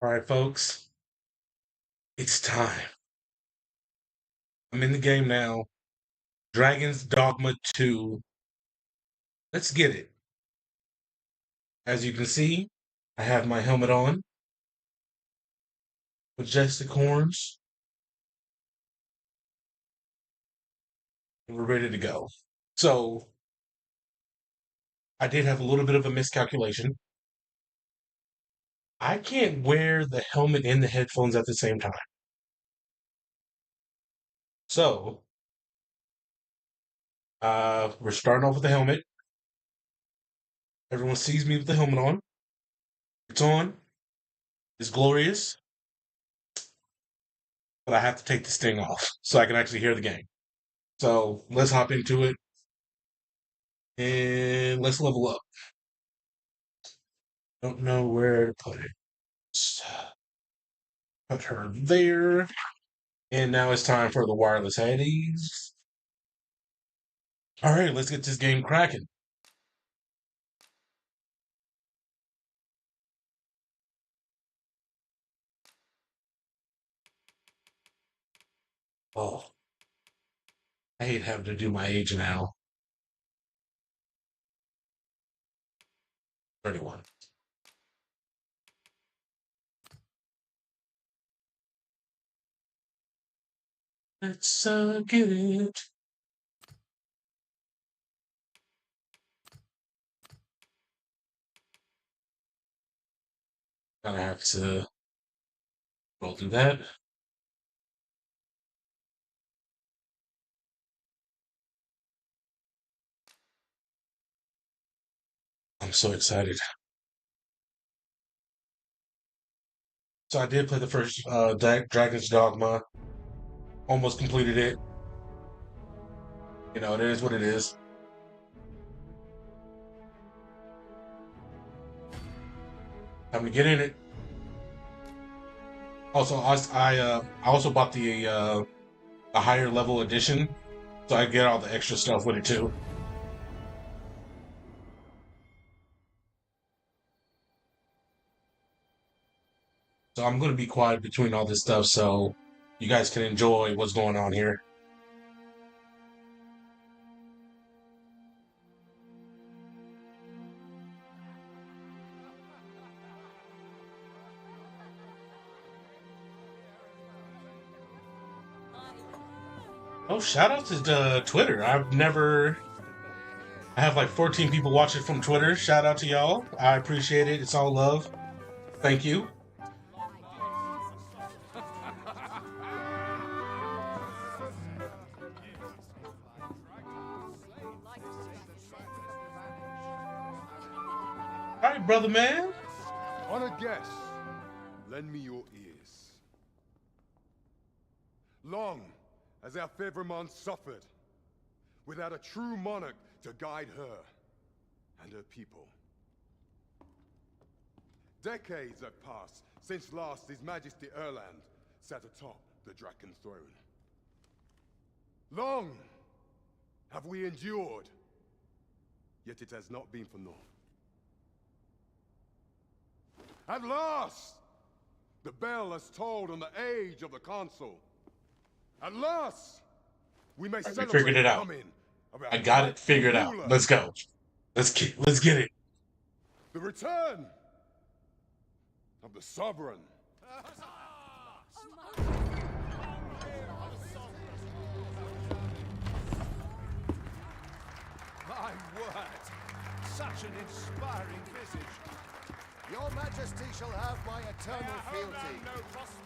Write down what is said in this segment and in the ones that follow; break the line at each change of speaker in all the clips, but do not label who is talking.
All right, folks, it's time. I'm in the game now. Dragon's Dogma 2. Let's get it. As you can see, I have my helmet on, majestic horns, and we're ready to go. So, I did have a little bit of a miscalculation. I can't wear the helmet and the headphones at the same time. So, we're starting off with the helmet. Everyone sees me with the helmet on. It's on. It's glorious. But I have to take this thing off so I can actually hear the game. So, let's hop into it. And let's level up. Don't know where to put it. Put her there. And now it's time for the wireless headies. All right, let's get this game cracking. Oh, I hate having to do my age now. 31. Let's get it. Gonna have to roll through that. I'm so excited. So I did play the first Dragon's Dogma. Almost completed it. You know, it is what it is. Time to get in it. Also, I also bought the higher level edition, so I get all the extra stuff with it too. So I'm going to be quiet between all this stuff so you guys can enjoy what's going on here. Oh, shout out to Twitter. I have like 14 people watching from Twitter. Shout out to y'all. I appreciate it. It's all love. Thank you. All right, brother man.
Honored guests, lend me your ears. Long has our Fevremonde suffered, without a true monarch to guide her and her people. Decades have passed since last His Majesty Erland sat atop the Draken throne. Long have we endured, yet it has not been for naught. At last, the bell has tolled on the age of the console. At last, we may celebrate
figured it out.
the coming of our
I got it figured out.
ruler.
Let's go. Let's get it.
The return of the sovereign.
My word! Such an inspiring visage.
Your Majesty shall have my eternal fealty.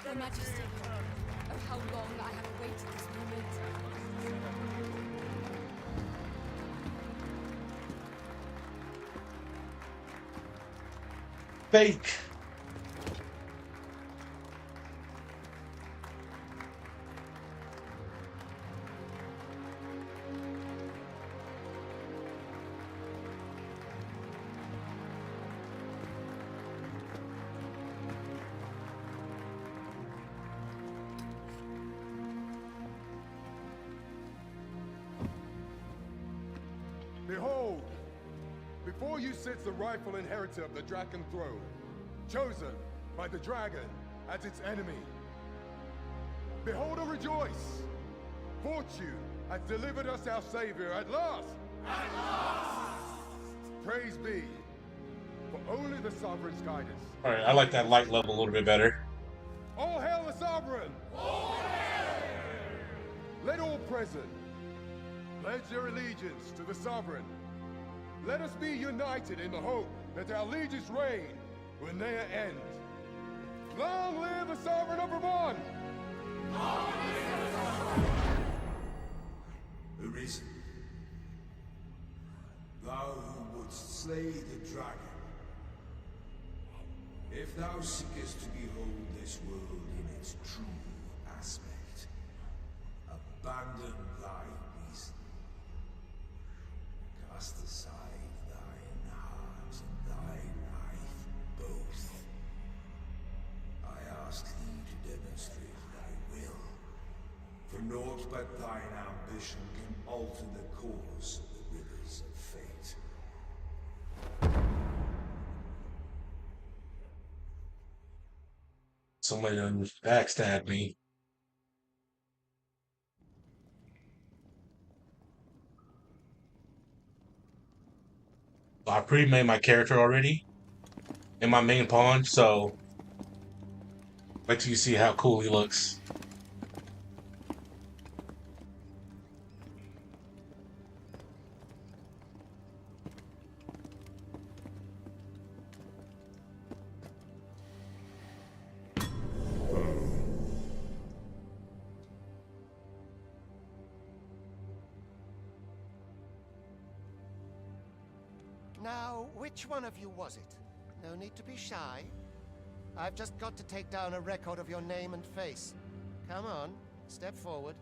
Your Majesty, oh how long I have awaited this moment.
Fake.
Behold, before you sits the rightful inheritor of the Draken throne, chosen by the dragon as its enemy. Behold and rejoice! Fortune has delivered us our Savior at last! At last! Praise be, for only the Sovereign's guidance.
Alright, I like that light level a little bit better.
All hail the Sovereign! All hail! Let all present pledge their allegiance to the Sovereign. Let us be united in the hope that our allegiance reign will ne'er end. Long live the Sovereign of Vermont!
Arisen, thou who wouldst slay the dragon, if thou seekest to behold this world in its true aspect, abandon thy reason. Cast aside thine heart and thy life both. I ask thee to demonstrate thy will, for naught but thine ambition can alter the course of the rivers of fate.
Somebody done backstabbed me. I pre-made my character already in my main pawn, so wait till you see how cool he looks.
Now, which one of you was it? No need to be shy. I've just got to take down a record of your name and face. Come on, step forward.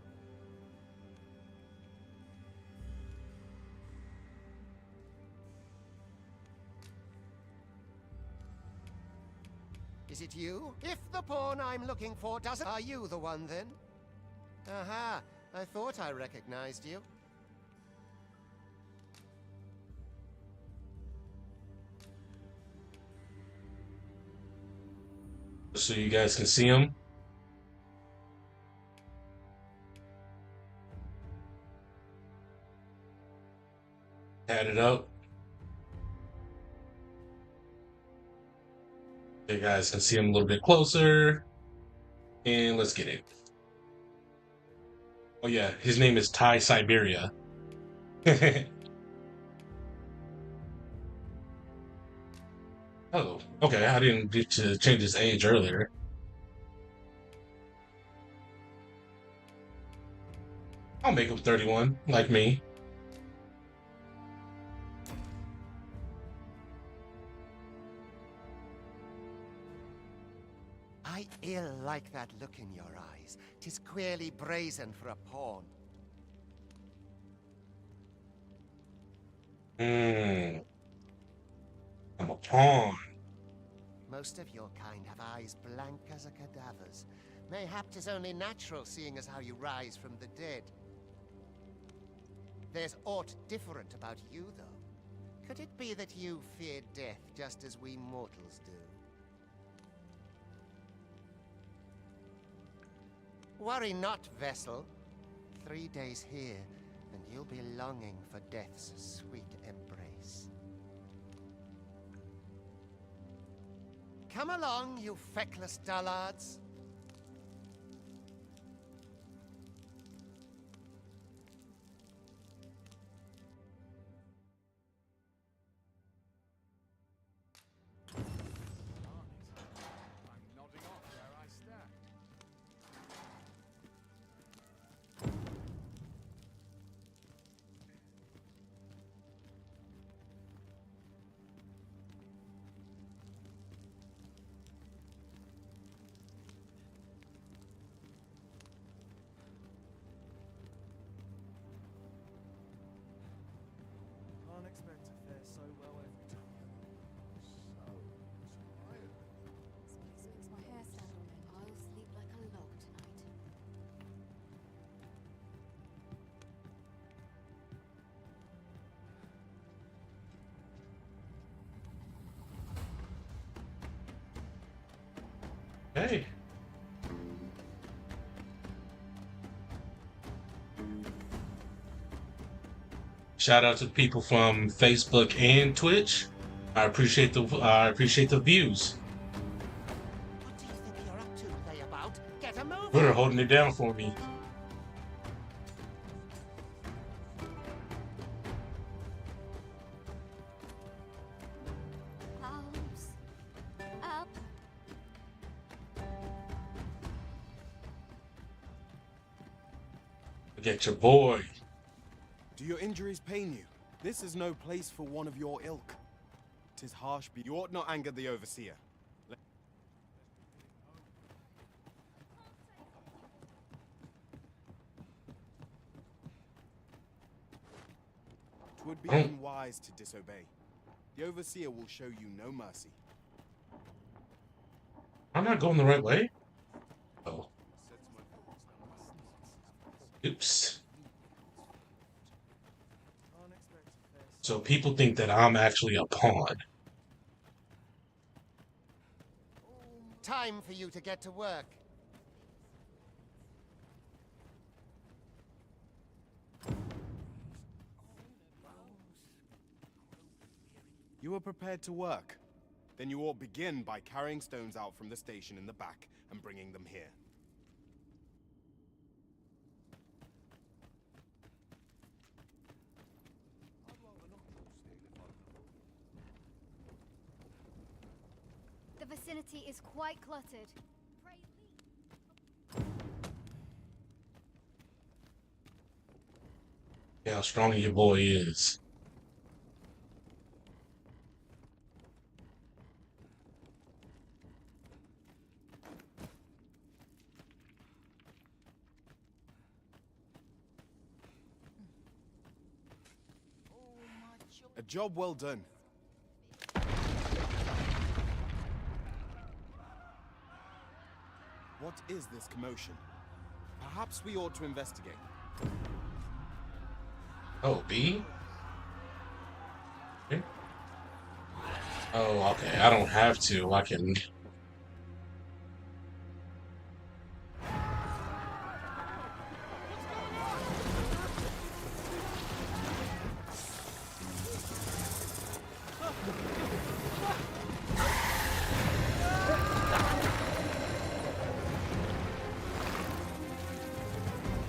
Is it you? If the pawn I'm looking for doesn't... Are you the one, then? Aha, I thought I recognized you.
So you guys can see him. Add it up. You guys can see him a little bit closer. And let's get it. Oh yeah, his name is Thai Siberia. Oh, okay, I didn't get to change his age earlier. I'll make him 31, like me.
I ill like that look in your eyes. 'Tis queerly brazen for a pawn.
Hmm. I'm a pawn.
Most of your kind have eyes blank as a cadaver's. Mayhap 'tis only natural, seeing as how you rise from the dead. There's aught different about you, though. Could it be that you fear death just as we mortals do? Worry not, vessel. 3 days here, and you'll be longing for death's sweet embrace. Come along, you feckless dullards.
I'm nodding off where I stand.
Okay. Shout out to the people from Facebook and Twitch. I appreciate the views.
What do you think you're up to, layabout? Get a move
They're
on!
holding it down for me.
Arms up.
Look at your boy.
Do your injuries pain you? This is no place for one of your ilk. 'Tis harsh, but you ought not anger the overseer. 'Twould be unwise to disobey. The overseer will show you no mercy.
I'm not going the right way. Oh. Oops. So people think that I'm actually a pawn.
Time for you to get to work.
You are prepared to work? Then you ought begin by carrying stones out from the station in the back and bringing them here.
The vicinity is quite cluttered. Pray
Yeah, how strong your boy is.
A job well done. What is this commotion? Perhaps we ought to investigate.
Oh, B? Okay. Oh, okay. I don't have to. I can...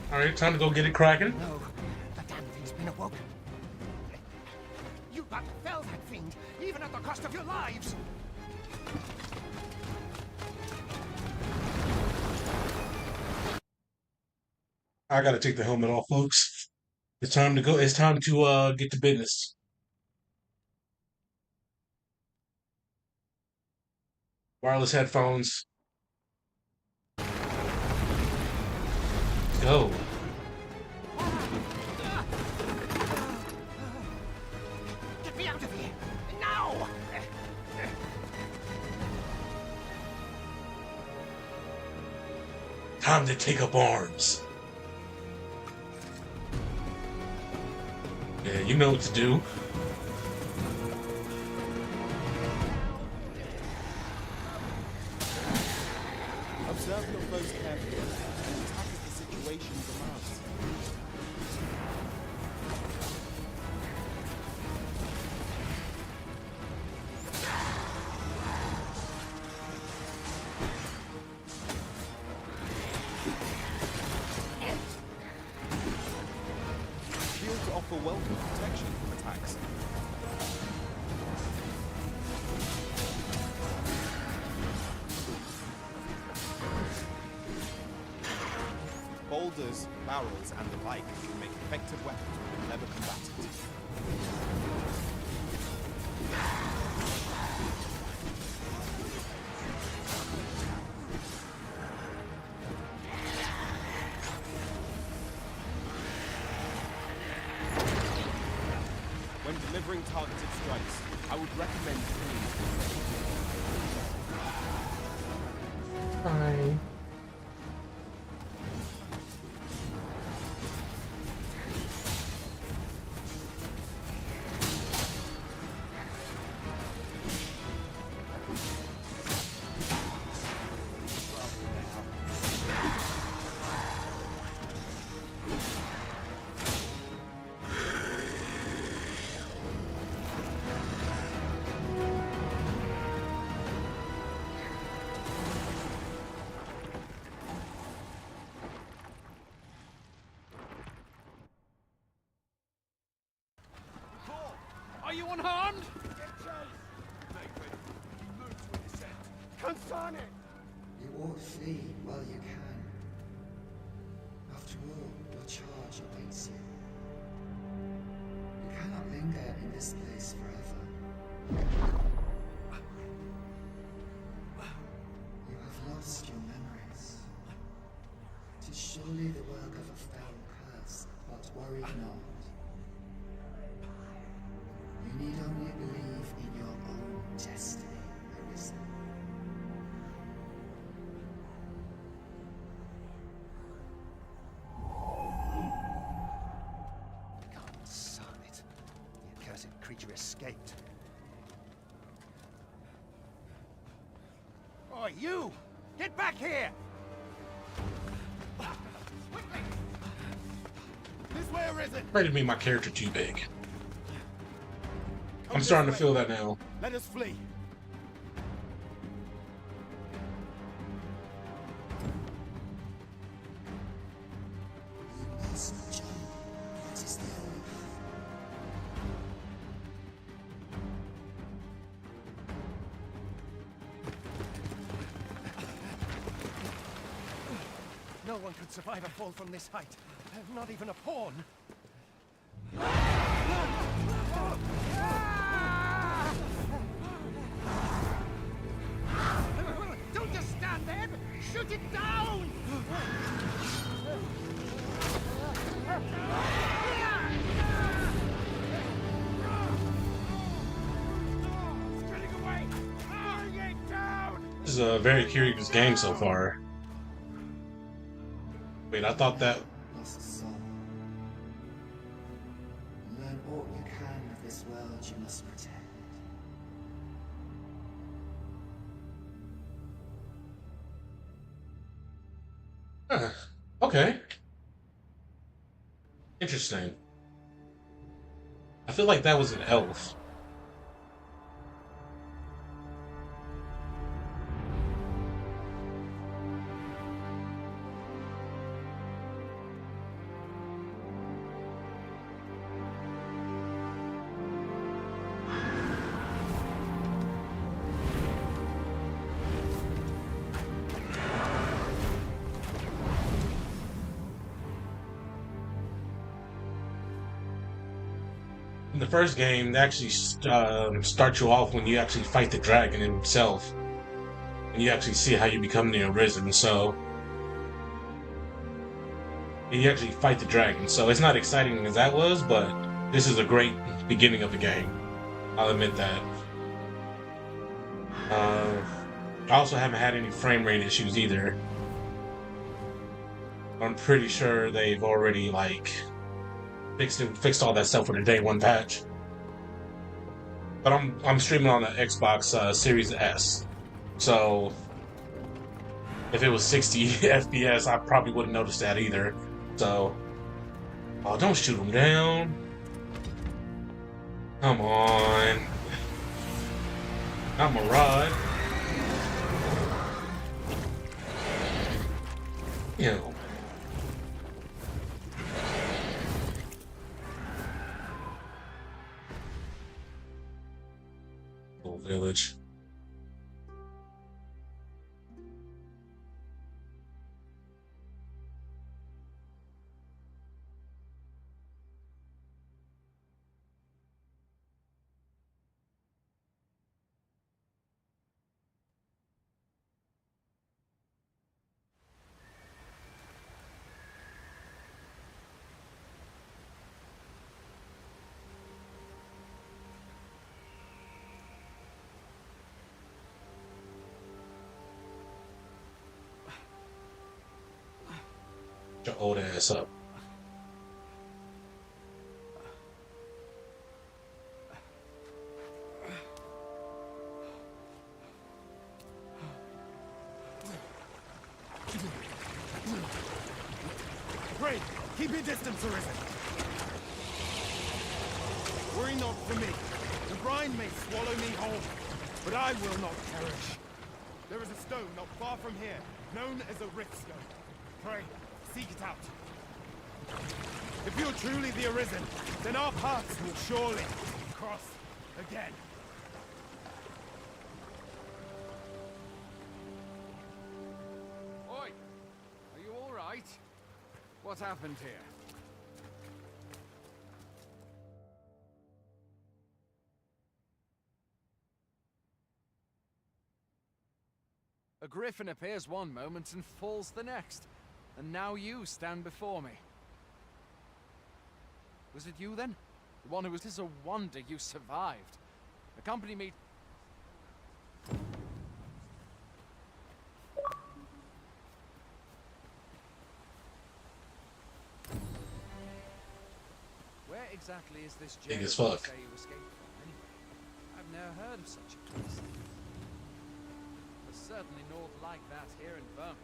Alright, time to go get it cracking.
No, the damn thing's been awoken. You but fell that fiend, even at the cost of your lives!
I gotta take the helmet off, folks. It's time to go. It's time to get to business. Wireless headphones. Let's go.
Get me out of here! Now!
Time to take up arms. Yeah, you know what to do.
Observe your foes carefully and attack as the situation demands. Shields offer welcome protection from attacks. Boulders, barrels, and the like can make effective weapons with clever combatants. When delivering targeted strikes, I would recommend
Hi.
anyone harmed?
Consane!
You ought flee while you can. After all, your charge awaits you. You cannot linger in this place forever. You have lost your memories. 'Tis surely the work of a fell curse, but worry not. You need only believe in your own destiny, Arisen.
Consane it. The accursed creature escaped. Oh, you! Get back here! Quickly!
This way, Arisen!
Ready to make my character too big.
Come
I'm
this
starting to
way.
feel that now.
Let us flee.
You must jump. That is the only path.
No one could survive a fall from this height. Not even a pawn. Don't just stand there! Shoot it down!
It's getting away! Bring it down!
This is a very curious game so far. Wait, I thought that.
Lost soul. Learn all you can of this world you must protect.
Huh. Okay. Interesting. I feel like that was an elf. In the first game, they actually start you off when you actually fight the dragon himself, and you actually see how you become the Arisen. So, and you actually fight the dragon. So it's not exciting as that was, but this is a great beginning of the game. I'll admit that. I also haven't had any frame rate issues either. I'm pretty sure they've already fixed all that stuff with the day one patch. But I'm streaming on the Xbox Series S, so if it was 60 FPS, I probably wouldn't notice that either. So, oh, don't shoot him down! Come on, not Murad. Ew. Village. Your old ass up.
Pray, keep your distance, Arisen. Worry not for me. The brine may swallow me whole, but I will not perish. There is a stone not far from here, known as a rift stone. Pray, seek it out. If you're truly the Arisen, then our paths will surely cross. Again.
Oi! Are you all right? What happened here? A griffin appears one moment and falls the next. And now you stand before me. Was it you then? The one who was... It is a wonder you survived. Accompany me... Where exactly is this jail
Big as
you
fuck.
say you escaped from, anyway? I've never heard of such a place. There's certainly naught like that here in Vermont.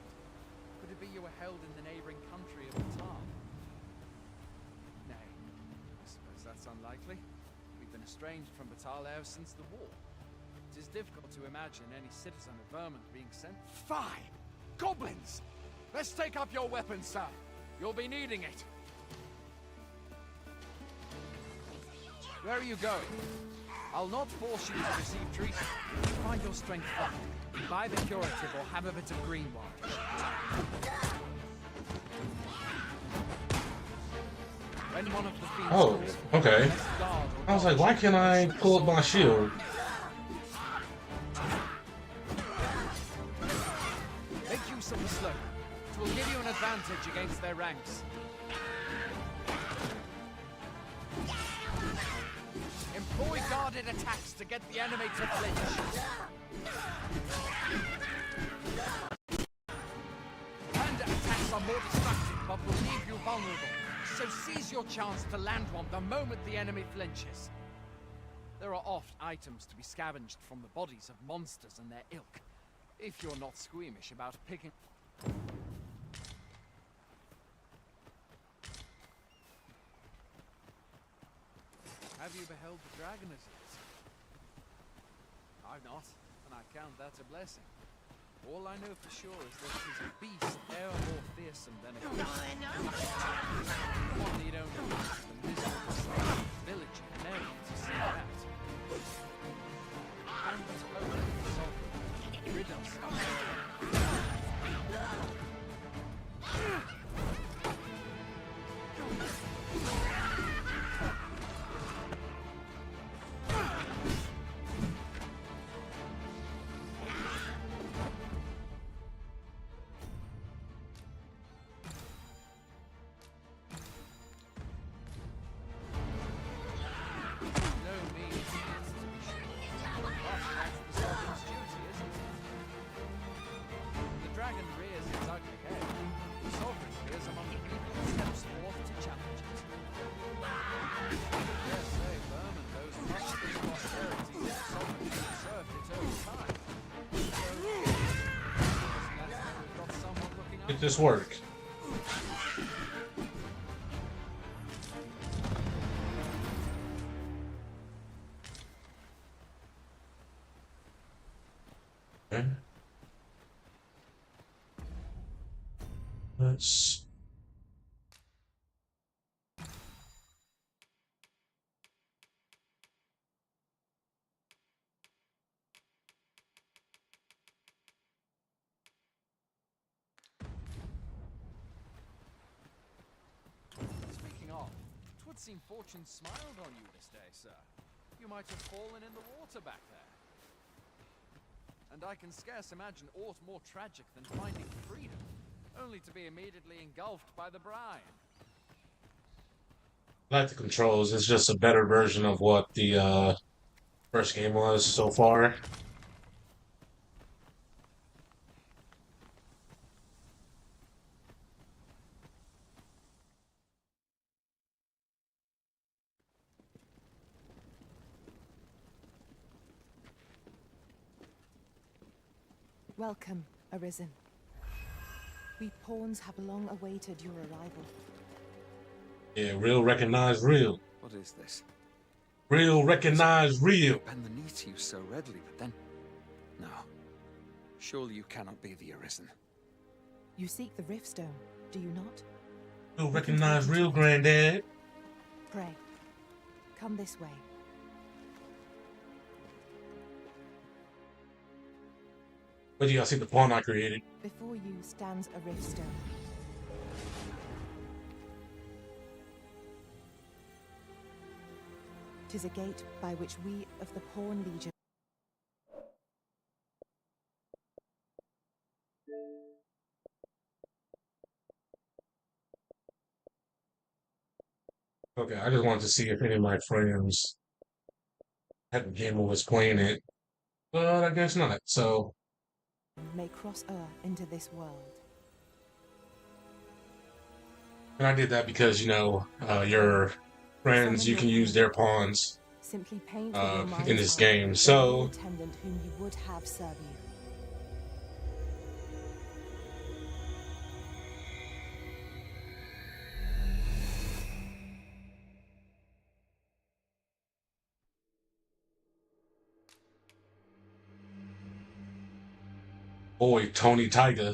Could it be you were held in the neighboring country of Batal? Nay, I suppose that's unlikely. We've been estranged from Batal ever since the war. It is difficult to imagine any citizen of Vermont being sent... Fine! Goblins! Let's take up your weapons, sir. You'll be needing it. Where are you going? I'll not force you to receive treatment. Find your strength up. Buy the curative or have a bit of green wine. When one of the fiends
Oh, okay.
guard or
I was like, why can't I pull up my shield?
make use of the slope. It will give you an advantage against their ranks. Employ guarded attacks to get the enemy to flinch. Hand attacks are more destructive, but will leave you vulnerable. So seize your chance to land one the moment the enemy flinches. There are oft items to be scavenged from the bodies of monsters and their ilk, if you're not squeamish about picking... Have you beheld the dragon as yet? I've not, and I count that a blessing. All I know for sure is that it is a beast ever more fearsome than a human. One need only visit the miserable village in Mary to see that. And this poet, sovereign, rid us of
Make this work. Okay. Let's...
Speaking of, 'twould seem fortune smiled on you this day, sir. You might have fallen in the water back there. And I can scarce imagine aught more tragic than finding freedom, only to be immediately engulfed by the brine.
I like the controls. It's just a better version of what the first game was so far.
Welcome, Arisen. We pawns have long awaited your arrival.
Yeah, real recognize real.
What is this?
Real recognize real.
Bend the knee to you so readily, but then... No. Surely you cannot be the Arisen.
You seek the Riftstone, do you not?
Real recognize real, granddad.
Pray, come this way.
But yeah, I see the pawn I created.
Before you stands a rift stone. Tis a gate by which we of the Pawn Legion
Okay, I just wanted to see if any of my friends had the game or was playing it, but I guess not. So,
may cross into this world.
and I did that because, your friends,
Summon
you
your
can use
pawn.
their pawns
Simply paint with your mind's
in this
eye
game.
the
So,
attendant whom you would have serve you.
boy, Tony Tiger.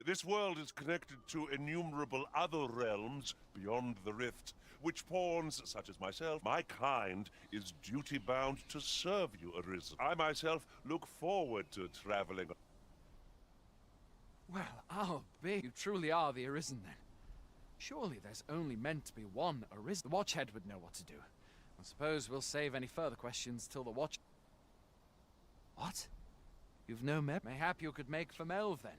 This world is connected to innumerable other realms beyond the rift, which pawns, such as myself, my kind, is duty-bound to serve you, Arisen. I myself look forward to traveling.
Well, I'll be. You truly are the Arisen, then. Surely there's only meant to be one Arisen. The Watchhead would know what to do. I suppose we'll save any further questions till the Watch... What? You've no map? Mayhap you could make for Melve, then.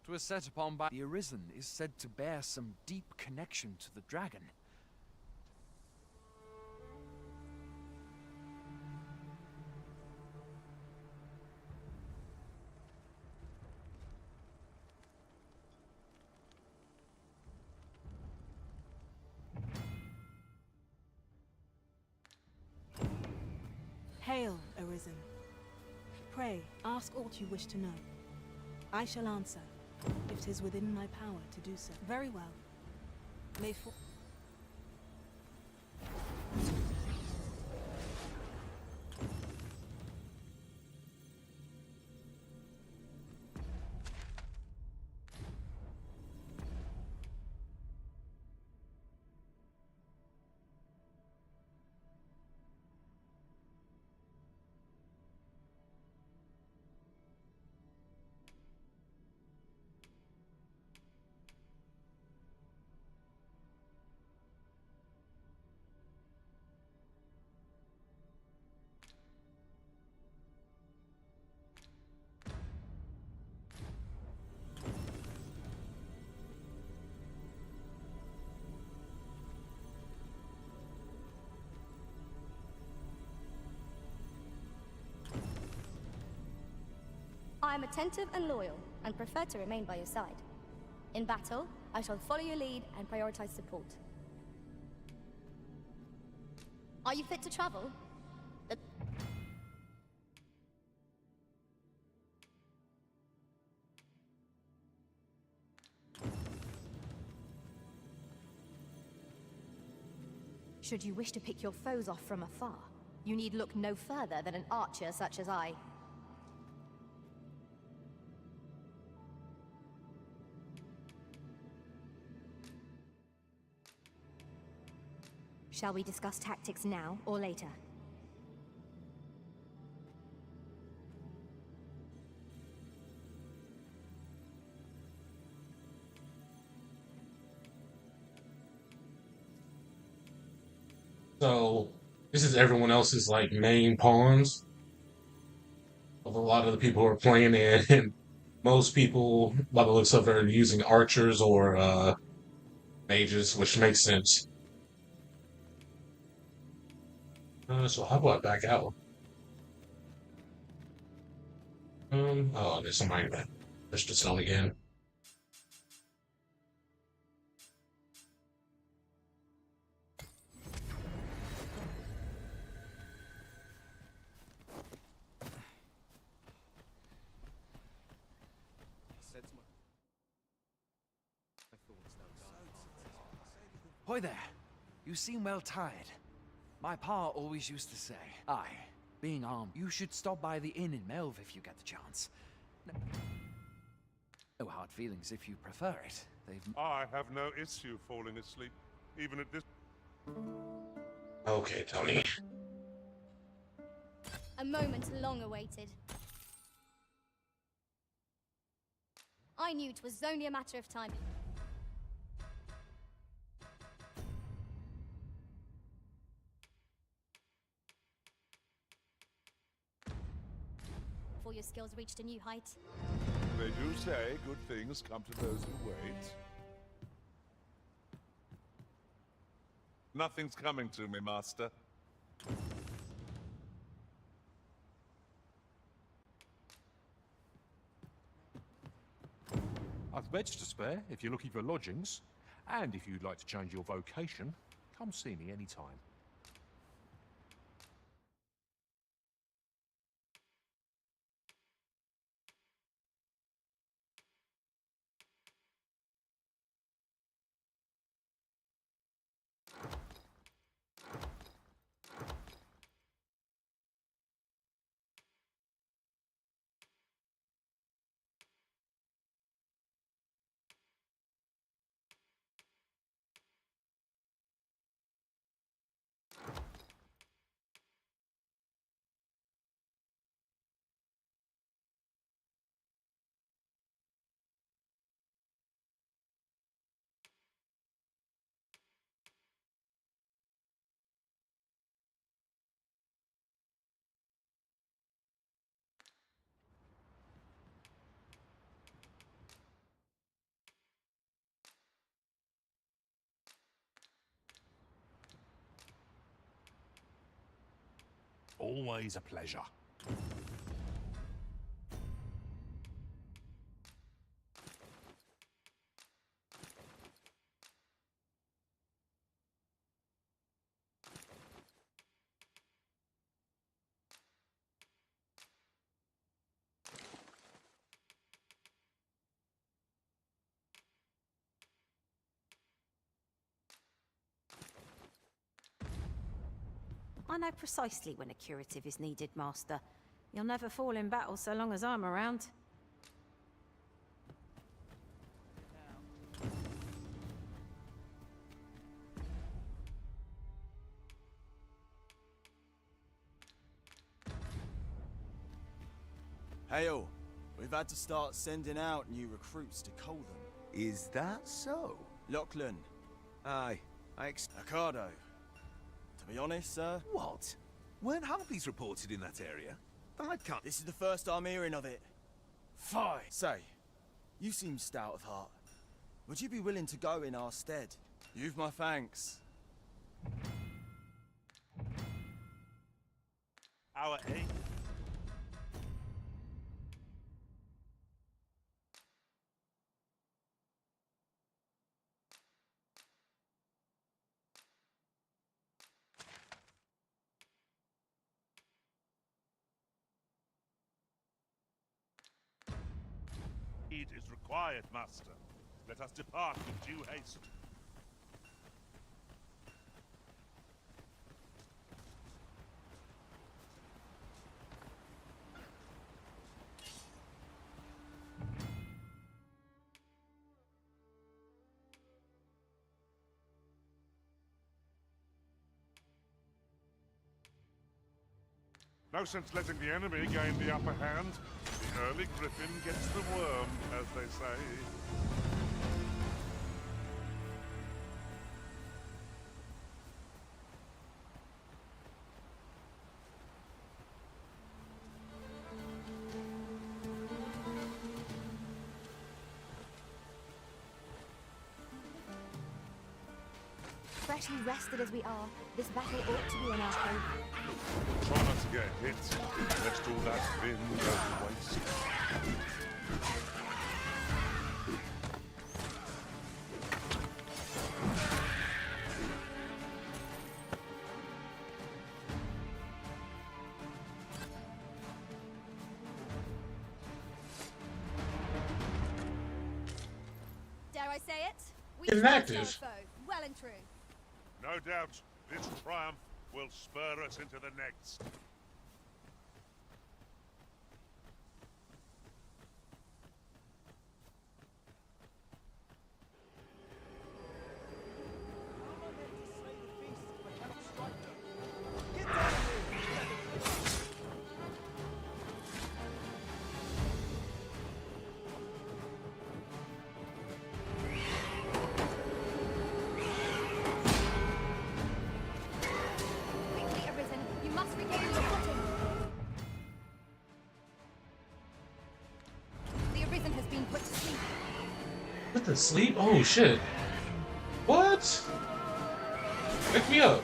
'Twas set upon by the Arisen is said to bear some deep connection to the dragon.
Hail, Arisen. Pray, ask aught you wish to know. I shall answer, if 'tis within my power to do so. Very well. May for...
I am attentive and loyal, and prefer to remain by your side. In battle, I shall follow your lead and prioritize support. Are you fit to travel? Should you wish to pick your foes off from afar, you need look no further than an archer such as I. Shall we discuss tactics now or later?
So, this is everyone else's like main pawns of a lot of the people who are playing it, and most people, by the looks of it, are using archers or mages, which makes sense. So how about I back out? Oh, there's somebody that pushed the stone again.
Hoy there. You seem well tired. My pa always used to say, aye, being armed, you should stop by the inn in Melve if you get the chance. No hard feelings if you prefer it.
I have no issue falling asleep, even at this...
Okay, Tony.
A moment long awaited. I knew it was only a matter of time. Before your skills reached a new height.
They do say good things come to those who wait. Nothing's coming to me, Master.
I've beds to spare if you're looking for lodgings. And if you'd like to change your vocation, come see me anytime. Always a pleasure.
I know precisely when a curative is needed, Master. You'll never fall in battle so long as I'm around.
Hail! We've had to start sending out new recruits to Colden.
Is that so?
Lachlan.
Aye.
Ricardo. To be honest, sir...
What? Weren't harpies reported in that area? I can't...
This is the first I'm hearing of it. Fie! Say, you seem stout of heart. Would you be willing to go in our stead? You've my thanks.
Our aim... is required, Master. Let us depart with due haste. No sense letting the enemy gain the upper hand. The early griffin gets the worm, as they say.
Freshly rested as we are, this battle ought to be in our favor.
Try not to get hit, lest all that vim go to waste.
Dare I say it? We
Inactive.
trust our foe, well and true.
No doubt this triumph will spur us into the next.
Quickly, Arisen. You must regain your footing. The Arisen has been put to sleep.
Put to sleep? Oh shit. What? Wake me up.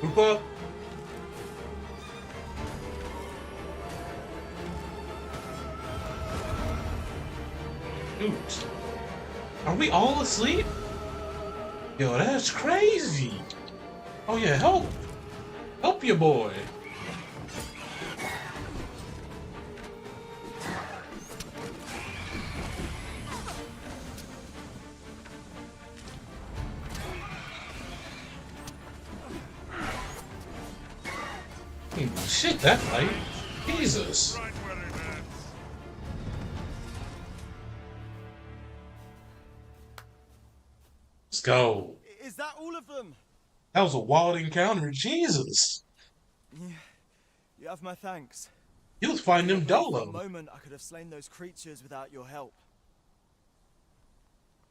Group up. Dude, are we all asleep? Yo, that's crazy. Oh yeah, help. Help your boy. Shit, that fight. Jesus.
Right where it ends.
Let's go.
Is that all of them?
That was a wild encounter. Jesus.
You have my thanks.
He was fighting them
For a
Dolo.
moment, I could have slain those creatures without your help.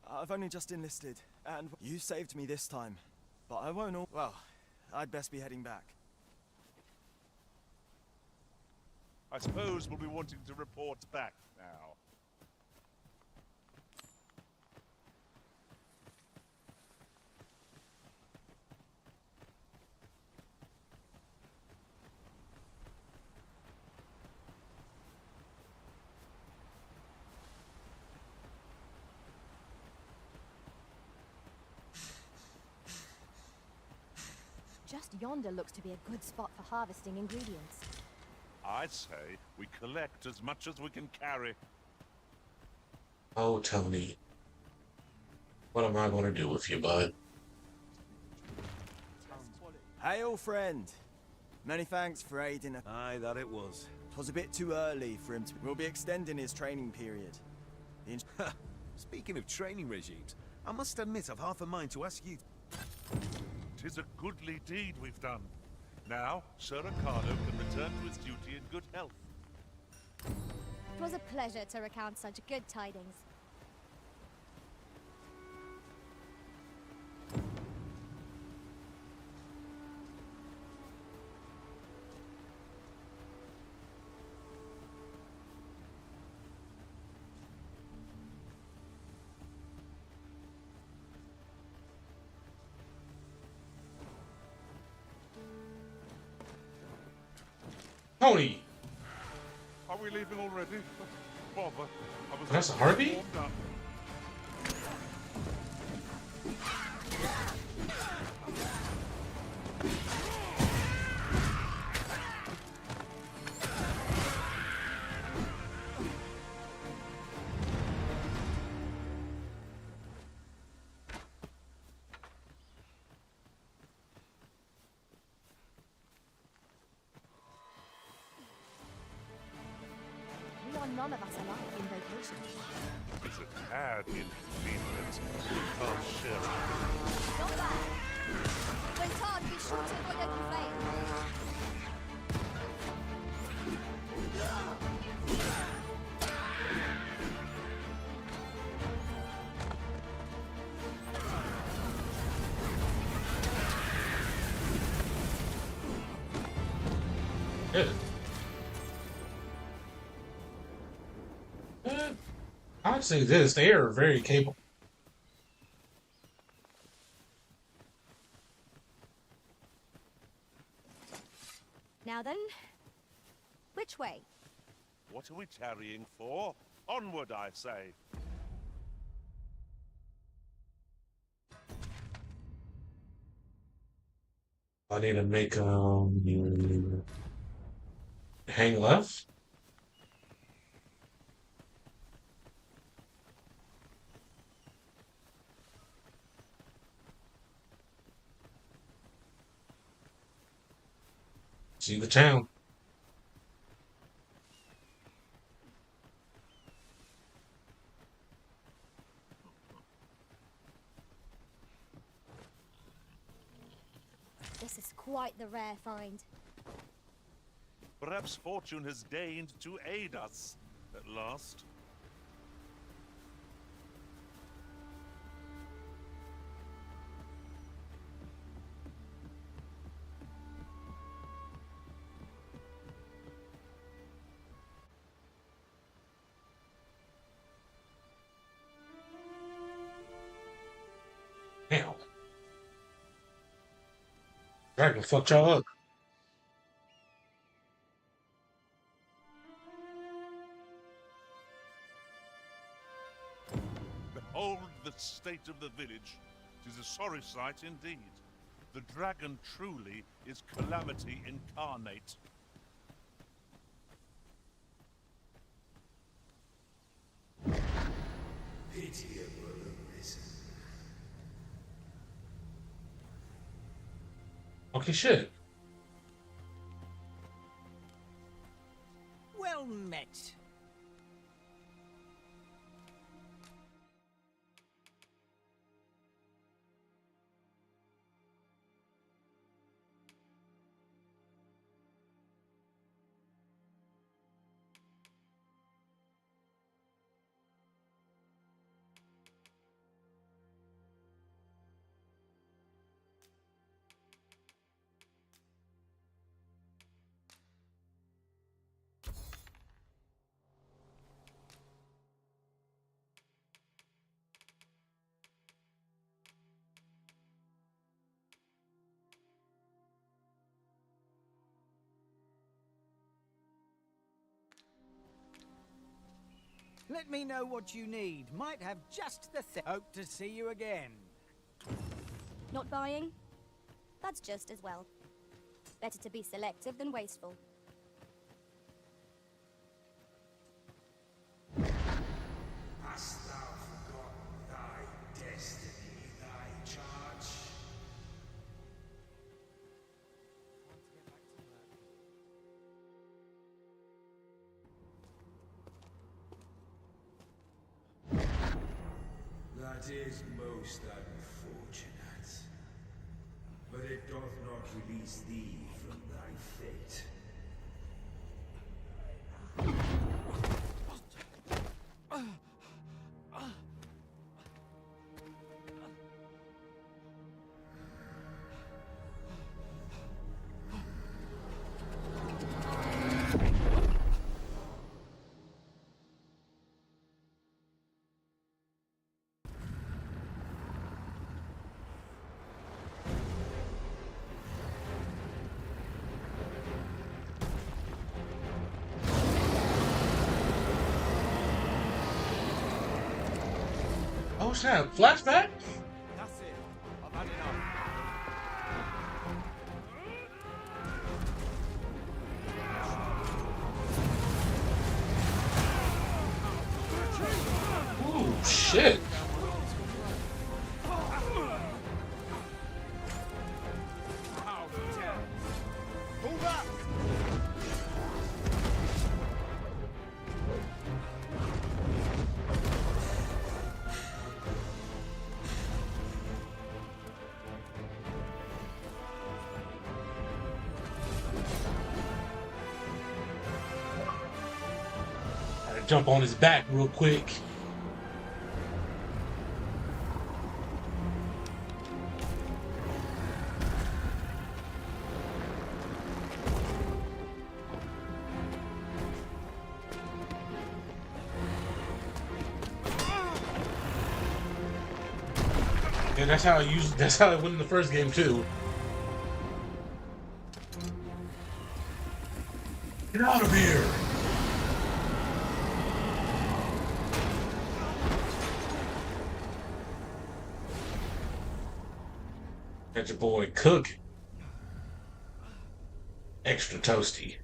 I've only just enlisted, and you saved me this time. But I won't all... Well, I'd best be heading back.
I suppose we'll be wanting to report back now.
Just yonder looks to be a good spot for harvesting ingredients.
I'd say we collect as much as we can carry.
Oh, Tony. What am I going to do with you, bud?
Hail, friend. Many thanks for aiding us.
Aye, that it was.
'Twas a bit too early for him to... We'll be extending his training period.
Speaking of training regimes, I must admit I've half a mind to ask you...
'Tis a goodly deed we've done. Now, Sir Ricardo can return to his duty in good health.
It was a pleasure to recount such good tidings.
Tony!
Are we leaving already? Bother. I was
That's a heartbeat?
warmed up.
We are none of us alike in vocation.
It's a tad inconvenient. We can't share it.
Not bad. When Todd, be sure to avoid open flame.
Good. I'd say this, they are very capable.
way?
What are we tarrying for? Onward, I say.
I need to make hang left. See the town.
This is quite the rare find.
Perhaps fortune has deigned to aid us at last.
Damn. Dragon fucked y'all up.
Behold the state of the village. 'Tis a sorry sight indeed. The dragon truly is calamity incarnate.
Pitiable arisen.
Okay, shit.
Well met. Let me know what you need. Might have just the thing. Hope to see you again.
Not buying? That's just as well. Better to be selective than wasteful.
Hast thou forgotten thy destiny, thy charge? That is most unfortunate. But it doth not release thee from thy fate.
Oh snap! Flashback?
That's it. I've had enough.
Ooh, shit.
How dare! Pull back!
Gotta jump on his back real quick. Yeah, that's how I win in the first game too. Get out of here! Got your boy cooking. Extra toasty.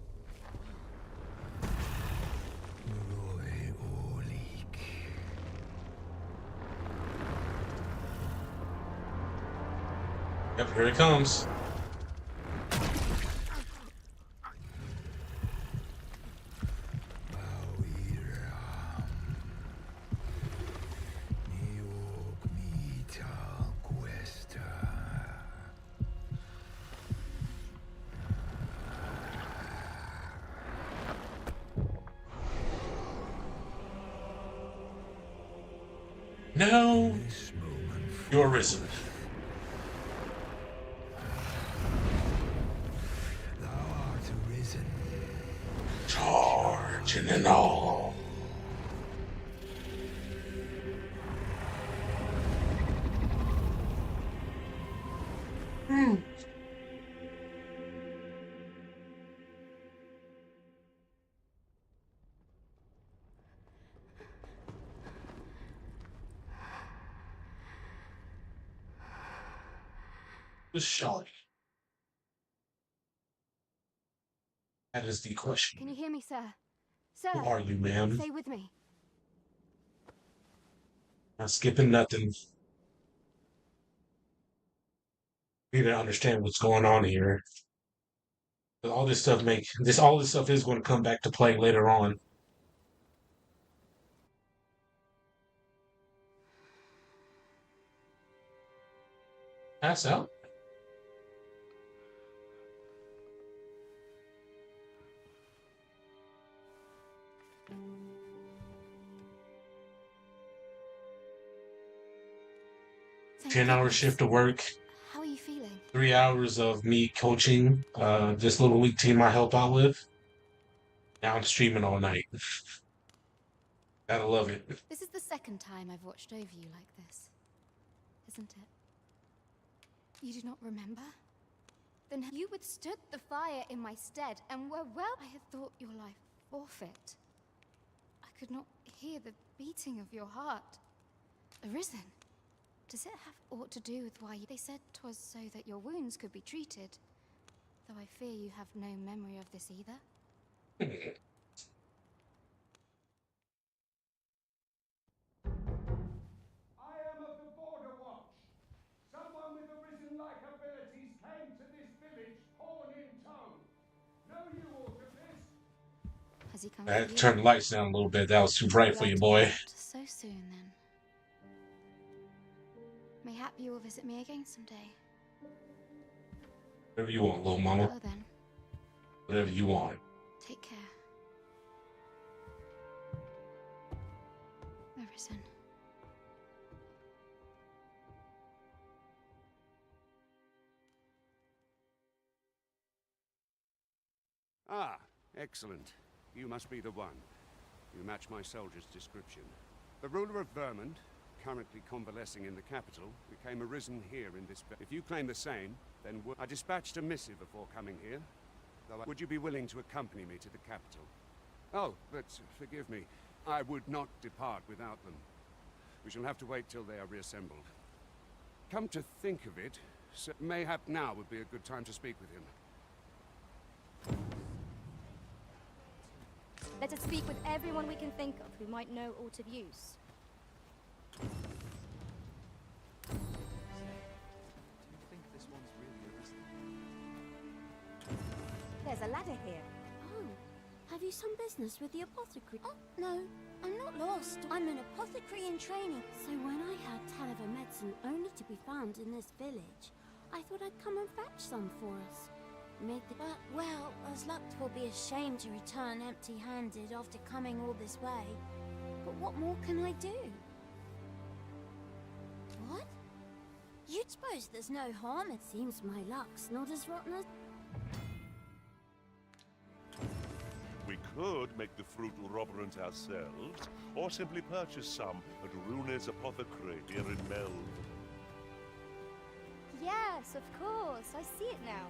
Yep, here it comes. No, you're risen.
Thou art arisen.
Charging and all. The shot. That is the question.
Can you hear me, sir? Sir,
Who are you, ma'am?
stay with me.
Not skipping nothing. We need to understand what's going on here. But all this stuff is going to come back to play later on. Pass out.
Thank
10-hour
goodness.
shift of work.
How are you feeling?
3 hours of me coaching this little league team I help out with. Now I'm streaming all night. Gotta love it.
This is the second time I've watched over you like this, isn't it? You do not remember? Then you withstood the fire in my stead and were well. I had thought your life forfeit. I could not hear the beating of your heart. Arisen. Does it have aught to do with why you... They said 'twas so that your wounds could be treated. Though I fear you have no memory of this either.
I am of the Border Watch. Someone with arisen-like abilities came to this village, horn in tow. Know you aught of this?
Has he come
I had
for
to
you?
turn the lights down a little bit. That was too bright for you, boy.
So soon, then. Mayhap you will visit me again someday.
Whatever you want, little mama.
Oh, then.
Whatever you want.
Take care. Arisen.
Ah, excellent. You must be the one. You match my soldier's description. The ruler of Vermont, currently convalescing in the capital, became arisen here in this... If you claim the same, then I dispatched a missive before coming here. Would you be willing to accompany me to the capital? Oh, but forgive me. I would not depart without them. We shall have to wait till they are reassembled. Come to think of it, mayhap now would be a good time to speak with him.
Let us speak with everyone we can think of who might know aught of use.
Do you think this one's really arrested?
There's a ladder here.
Oh, have you some business with the apothecary? Oh, no, I'm not lost. I'm an apothecary in training. So when I heard tell of a medicine only to be found in this village, I thought I'd come and fetch some for us. But, well, as luck, 'twill be a shame to return empty-handed after coming all this way. But what more can I do? What? You'd suppose there's no harm? It seems my luck's not as rotten as...
We could make the fruit roborant ourselves, or simply purchase some at Rune's Apothecary here in Melve.
Yes, of course. I see it now.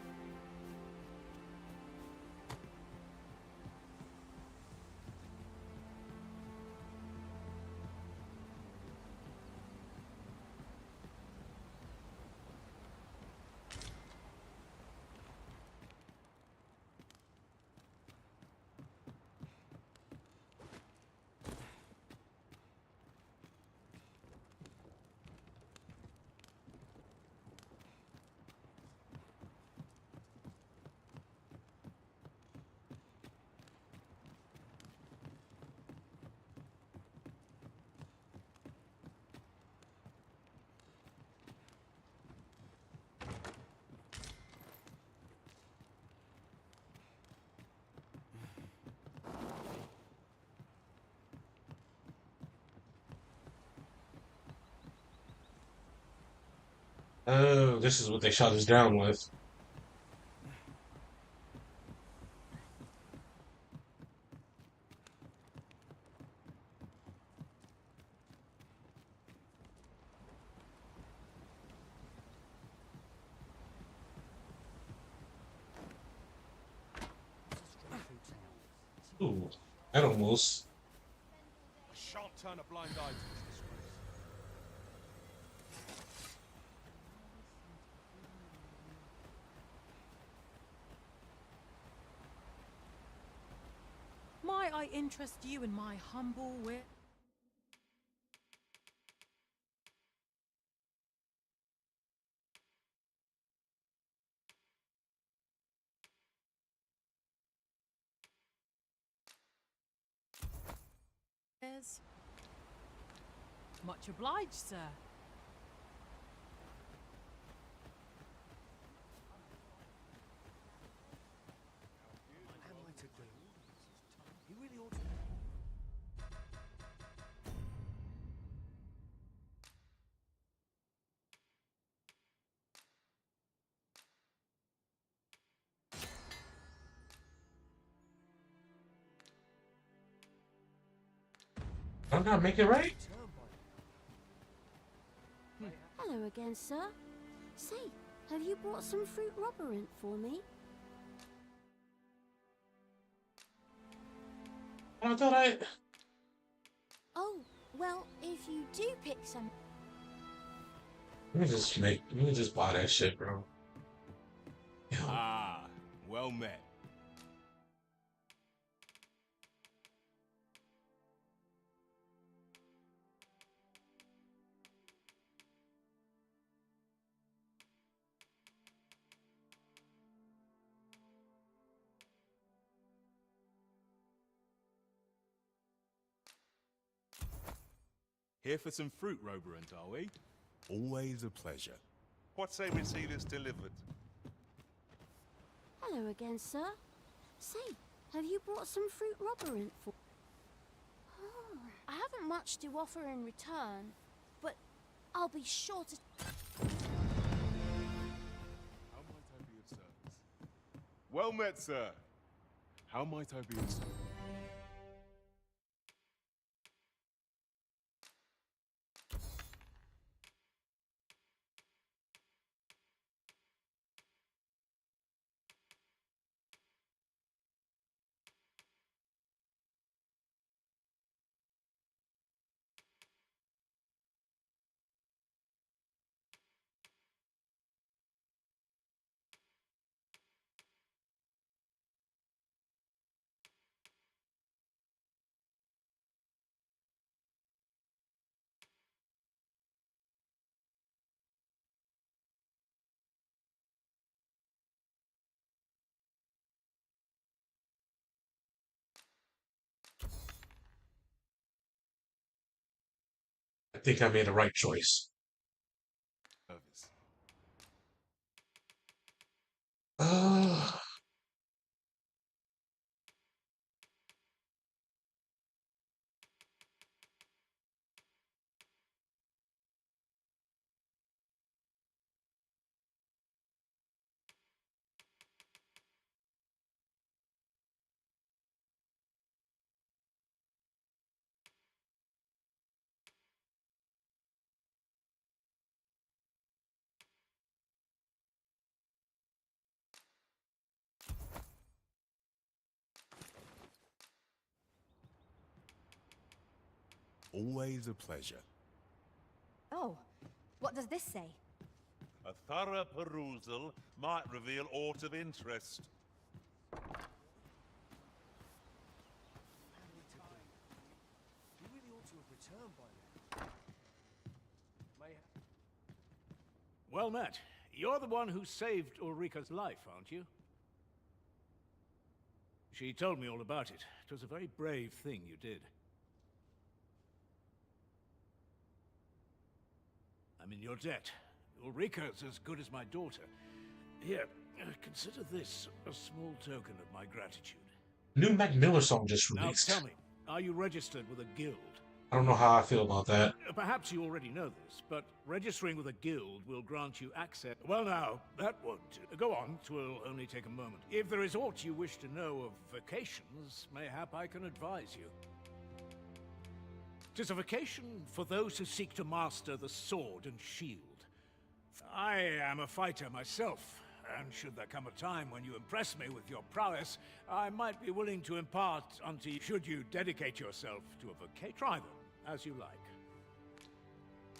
Oh, this is what they shot us down with. Ooh, animals.
I shan't turn a blind eye to this disgrace.
Might I interest you in my humble wit? Yes. Much obliged, sir.
What am I to do? You really ought to.
I'm not making it right.
Hello again, sir. Say, have you brought some fruit robberant for me?
I thought I.
Oh, well, if you do pick some...
Let me just buy that shit, bro. Yo.
Ah, well met. Here for some fruit, Roberant, are we?
Always a pleasure.
What say we see this delivered?
Hello again, sir. Say, have you brought some fruit robberant for... Oh, I haven't much to offer in return, but I'll be sure to...
How might I be of service? Well met, sir. How might I be of service?
I think I made the right choice.
Service.
Uh,
Always a pleasure.
Oh, what does this say?
A thorough perusal might reveal aught of interest.
You really ought to have returned by now.
Well met. You're the one who saved Ulrika's life, aren't you? She told me all about it. It was a very brave thing you did. I'm in your debt. Ulrika's as good as my daughter. Here, consider this a small token of my gratitude.
New Mac Miller song just
Now
released.
tell me, are you registered with a guild?
I don't know how I feel about that.
Perhaps you already know this, but registering with a guild will grant you access. Well, now, that won't do. Go on, 'twill only take a moment. If there is aught you wish to know of vocations, mayhap I can advise you. 'Tis a vocation for those who seek to master the sword and shield. I am a fighter myself, and should there come a time when you impress me with your prowess, I might be willing to impart unto you. Should you dedicate yourself to a vocation, try them, as you like.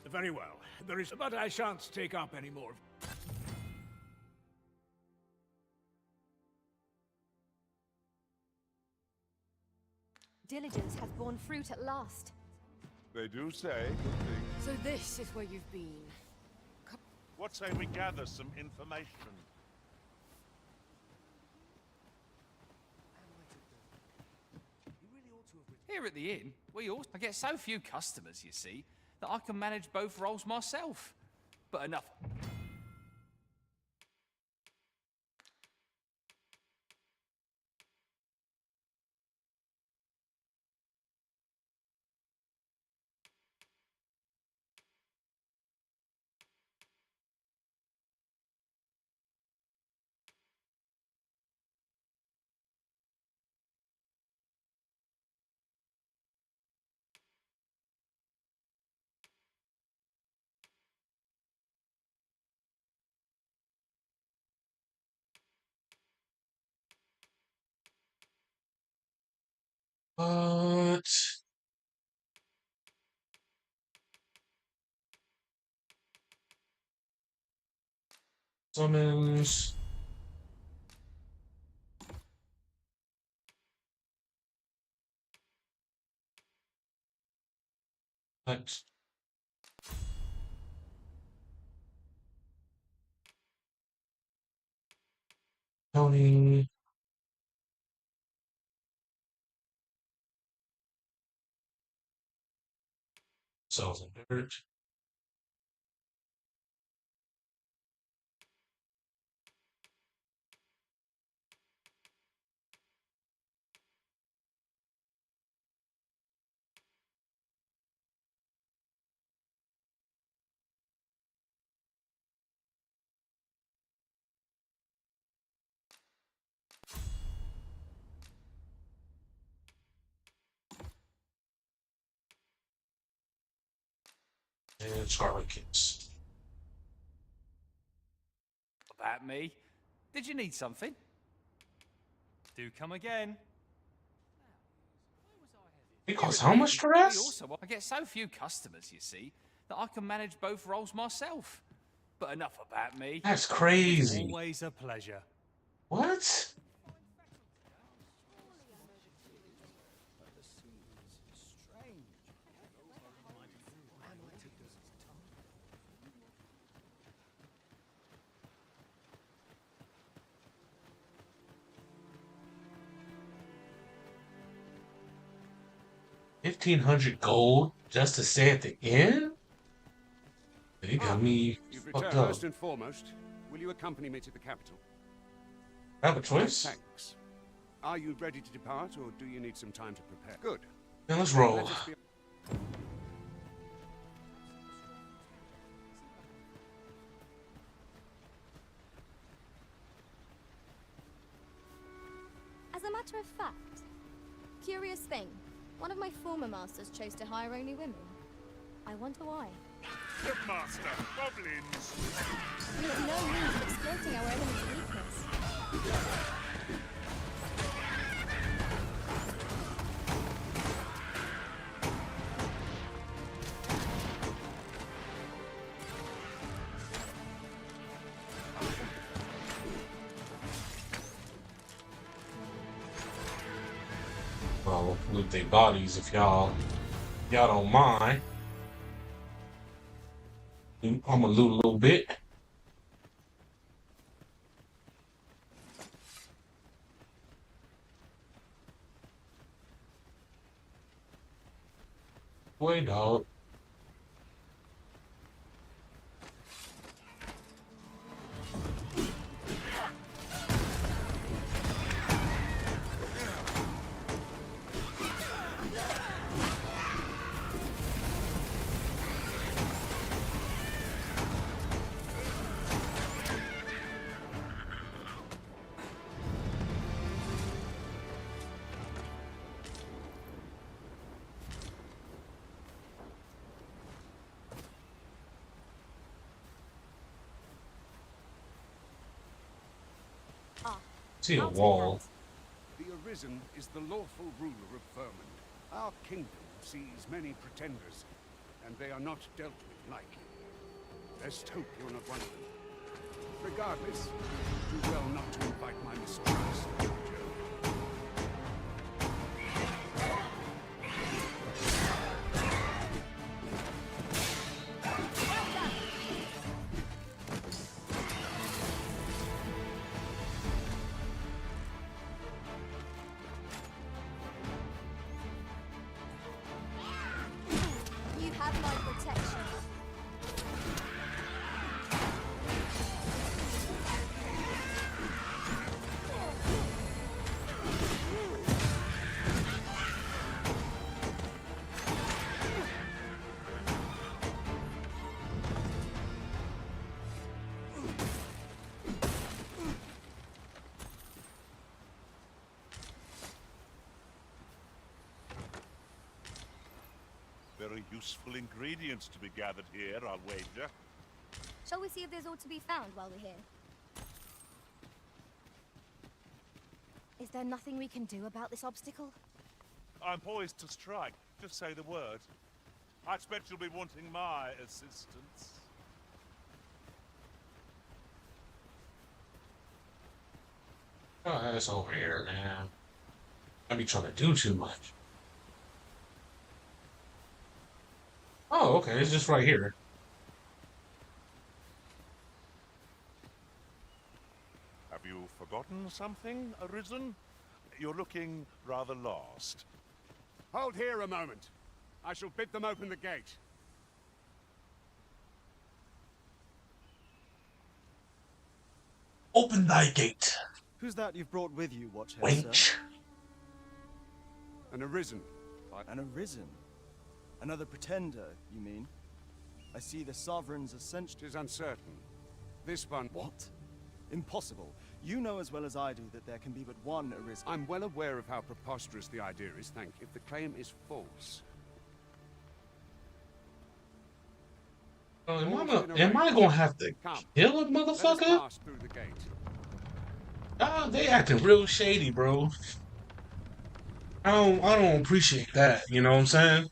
Very well. There is, but I shan't take up any more.
Diligence has borne fruit at last.
They do say good things.
So this is where you've been.
What say we gather some information?
Here at the inn, I get so few customers, you see, that I can manage both roles myself. But enough.
But summons. Next. Tony. Cells and dirt. And Scarlet Kids.
About me? Did you need something? Do come again.
Because how much stress?
I get so few customers, you see, that I can manage both roles myself. But enough about me.
That's crazy.
Always a pleasure.
What? $1,500 gold just to stay at the inn? You got me
You've
fucked
returned.
up.
First and foremost, will you accompany me to the capital?
I have a choice?
Thanks. Are you ready to depart, or do you need some time to prepare? Good.
Then let's roll.
Let us be-
As a matter of fact, curious thing, one of my former masters chose to hire only women. I wonder why.
The master, goblins!
We have no means of exploiting our enemy's weakness.
Well, loot their bodies if y'all don't mind. I'm gonna loot a little bit. Wait, dog. See a
I'll take
wall.
The Arisen is the lawful ruler of Vermund. Our kingdom sees many pretenders, and they are not dealt with lightly. Best hope you're not one of them. Regardless, do well not to invite my misfortunes on your journey.
You have my protection.
Very useful ingredients to be gathered here, I'll wager.
Shall we see if there's aught to be found while we're here?
Is there nothing we can do about this obstacle?
I'm poised to strike. Just say the word. I expect you'll be wanting my assistance.
Oh, that's over here, man. I be trying to do too much. Oh, okay, it's just right here.
Have you forgotten something, Arisen? You're looking rather lost.
Hold here a moment. I shall bid them open the gate.
Open thy gate.
Who's that you've brought with you, Watchhead,
Wench.
sir?
An Arisen.
An Arisen? Another pretender, you mean? I see the Sovereign's ascension.
'Tis uncertain. This one...
What? Impossible. You know as well as I do that there can be but one Arisen.
I'm well aware of how preposterous the idea is, thank you. If the claim is false...
Am I gonna have to kill a motherfucker?
Pass through the gate.
Oh, they acting real shady, bro. I don't appreciate that. You know what I'm saying?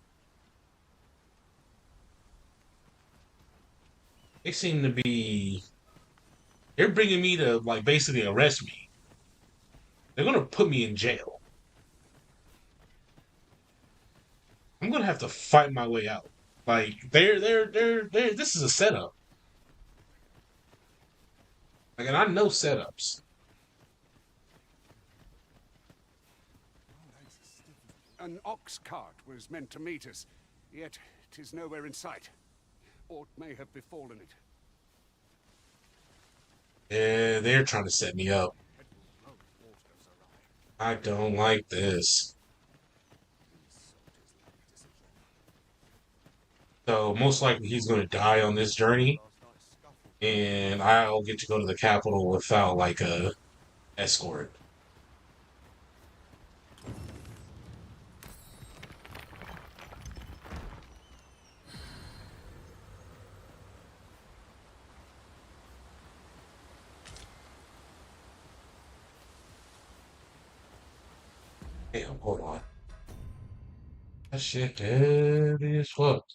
They seem to be. They're bringing me to like basically arrest me. They're gonna put me in jail. I'm gonna have to fight my way out. Like they're. This is a setup. Like, and I know setups.
An ox cart was meant to meet us, yet 'tis nowhere in sight. Aught may have befallen it.
Yeah, they're trying to set me up. I don't like this. So most likely he's going to die on this journey, and I'll get to go to the capital without like a escort. Damn, hold on. That shit heavy as fuck.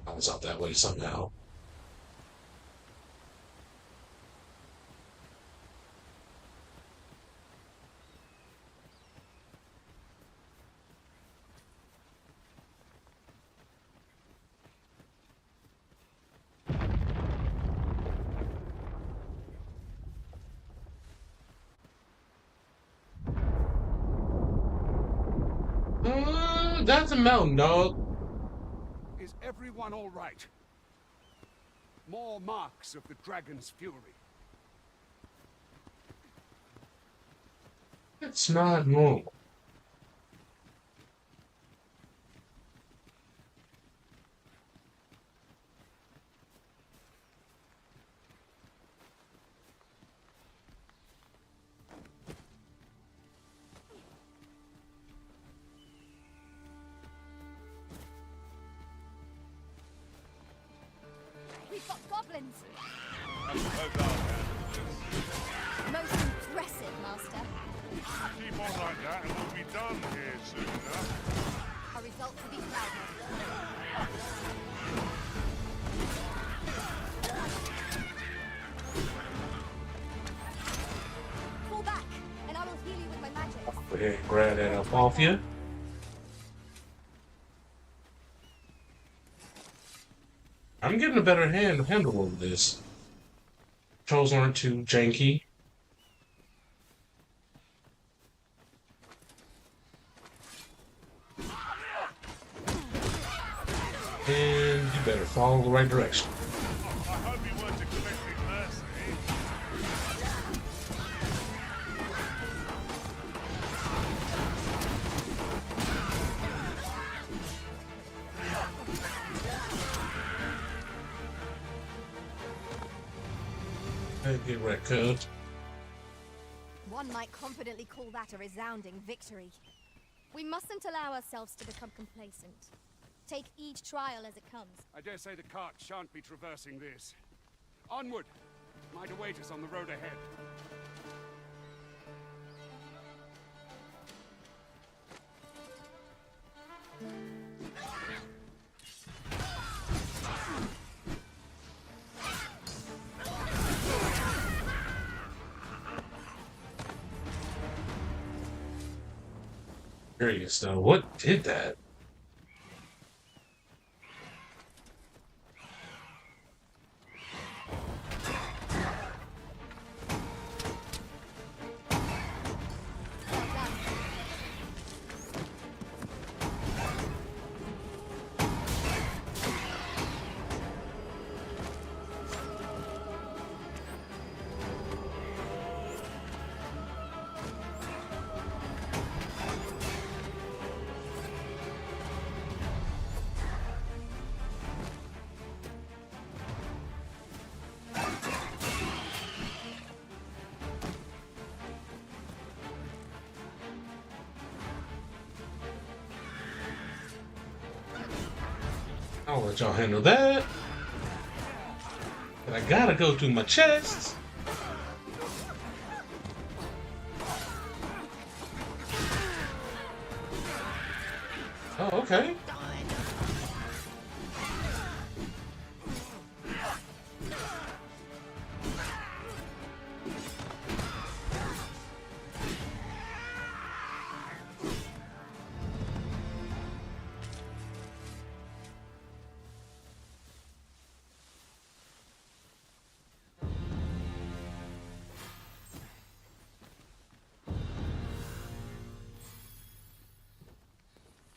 I was out that way somehow. That's a mountain, dog.
Is everyone all right? More marks of the dragon's fury.
It's not normal.
England.
I suppose I'll handle this.
Most impressive, Master.
Keep on like that and we'll be done here soon enough.
A result to be proud of. Fall back, and I will heal you with my magic.
Go ahead and grab that up off you. I'm getting a better handle of this. Controls aren't too janky. And you better follow the right direction.
I hope you weren't expecting mercy.
Get record.
One might confidently call that a resounding victory.
We mustn't allow ourselves to become complacent. Take each trial as it comes.
I dare say the cart shan't be traversing this. Onward! Might await us on the road ahead.
Curious though, what did that? I'll let y'all handle that. But I gotta go through my chest. Oh, okay.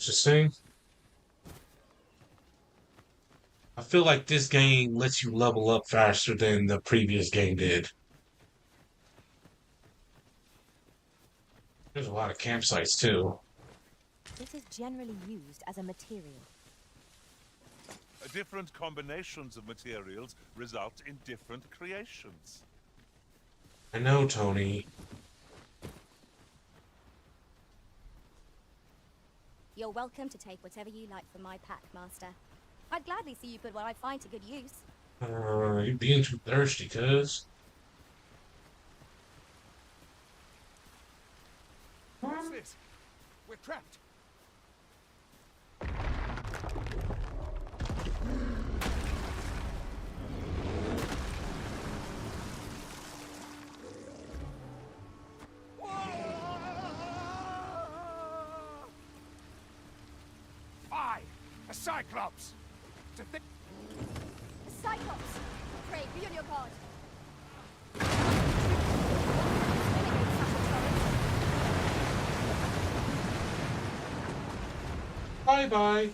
Interesting. I feel like this game lets you level up faster than the previous game did. There's a lot of campsites too.
It is generally used as a material.
Different combinations of materials result in different creations.
I know, Tony.
You're welcome to take whatever you like from my pack, Master. I'd gladly see you put what I find to good use.
You're being too thirsty, cuz.
What's this? We're trapped. A Cyclops! To think.
A Cyclops! Pray, be on your guard.
Bye-bye.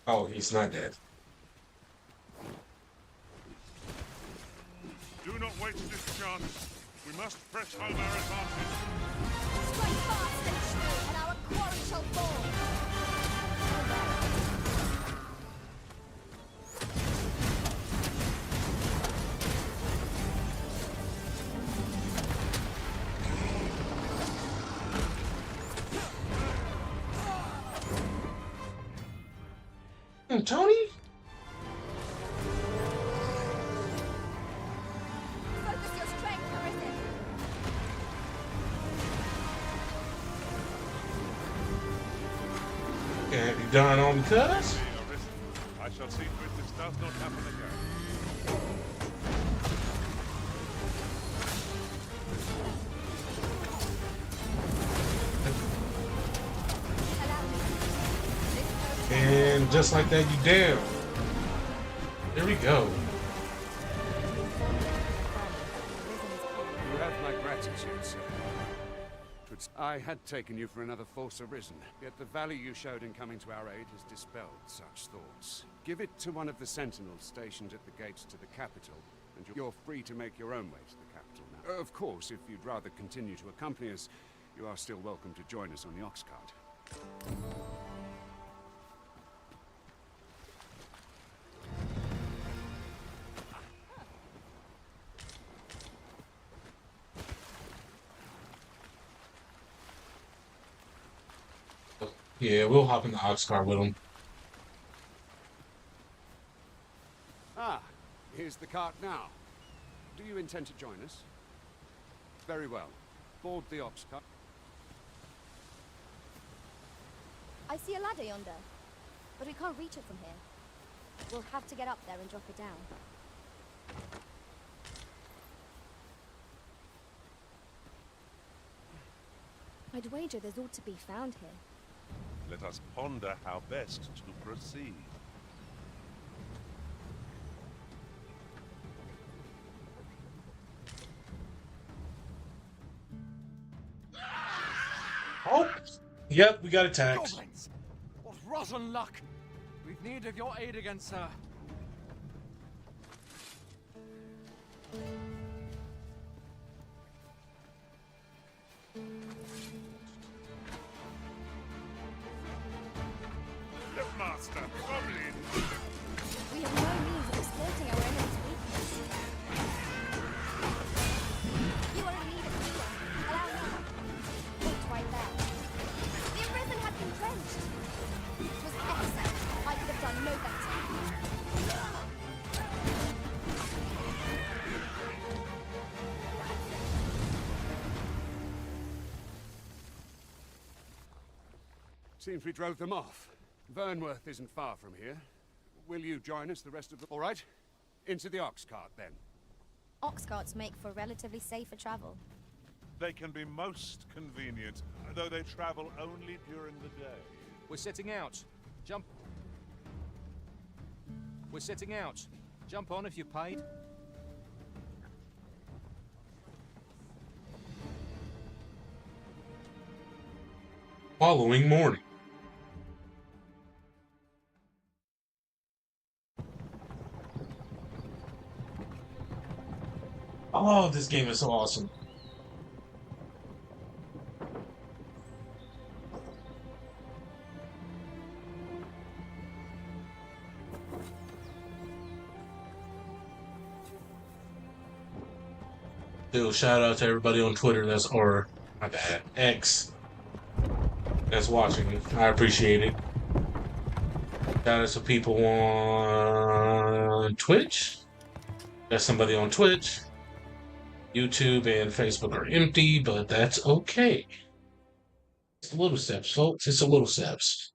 Oh, he's not dead.
Do not waste this chance. We must press home our advantage.
Strike fast and true, and our quarry shall fall.
Tony? dying on because.
I shall see to it this does not happen again.
And just like that, you down. There we go.
You have my gratitude, sir. I had taken you for another false arisen, yet the value you showed in coming to our aid has dispelled such thoughts. Give it to one of the sentinels stationed at the gates to the capital, and you're free to make your own way to the capital now. Of course, if you'd rather continue to accompany us, you are still welcome to join us on the ox cart.
Yeah, we'll hop in the ox cart with him.
Ah, here's the cart now. Do you intend to join us? Very well. Board the ox cart.
I see a ladder yonder, but we can't reach it from here. We'll have to get up there and drop it down. I'd wager there's ought to be found here.
Let us ponder how best to proceed.
Oh, yep, we got attacked.
Goblins! What rotten luck! We've need of your aid against her.
The master, goblin!
We have no means of exploiting our enemy's weakness. You are in need of healing. Allow me. Wait right there. The arisen had been drenched. It was excellent. I could have done no better.
Seems we drove them off. Vernworth isn't far from here. Will you join us the rest of the... All right. Into the ox cart, then.
Ox carts make for relatively safer travel.
They can be most convenient, though they travel only during the day.
We're setting out. Jump. We're setting out. Jump on if you're paid.
Following morning. Oh, this game is so awesome. Still, shout out to everybody on Twitter or my bad, X, that's watching. I appreciate it. Shout out to people on Twitch. Got somebody on Twitch. YouTube and Facebook are empty, but that's okay. It's a little steps, folks. It's a little steps.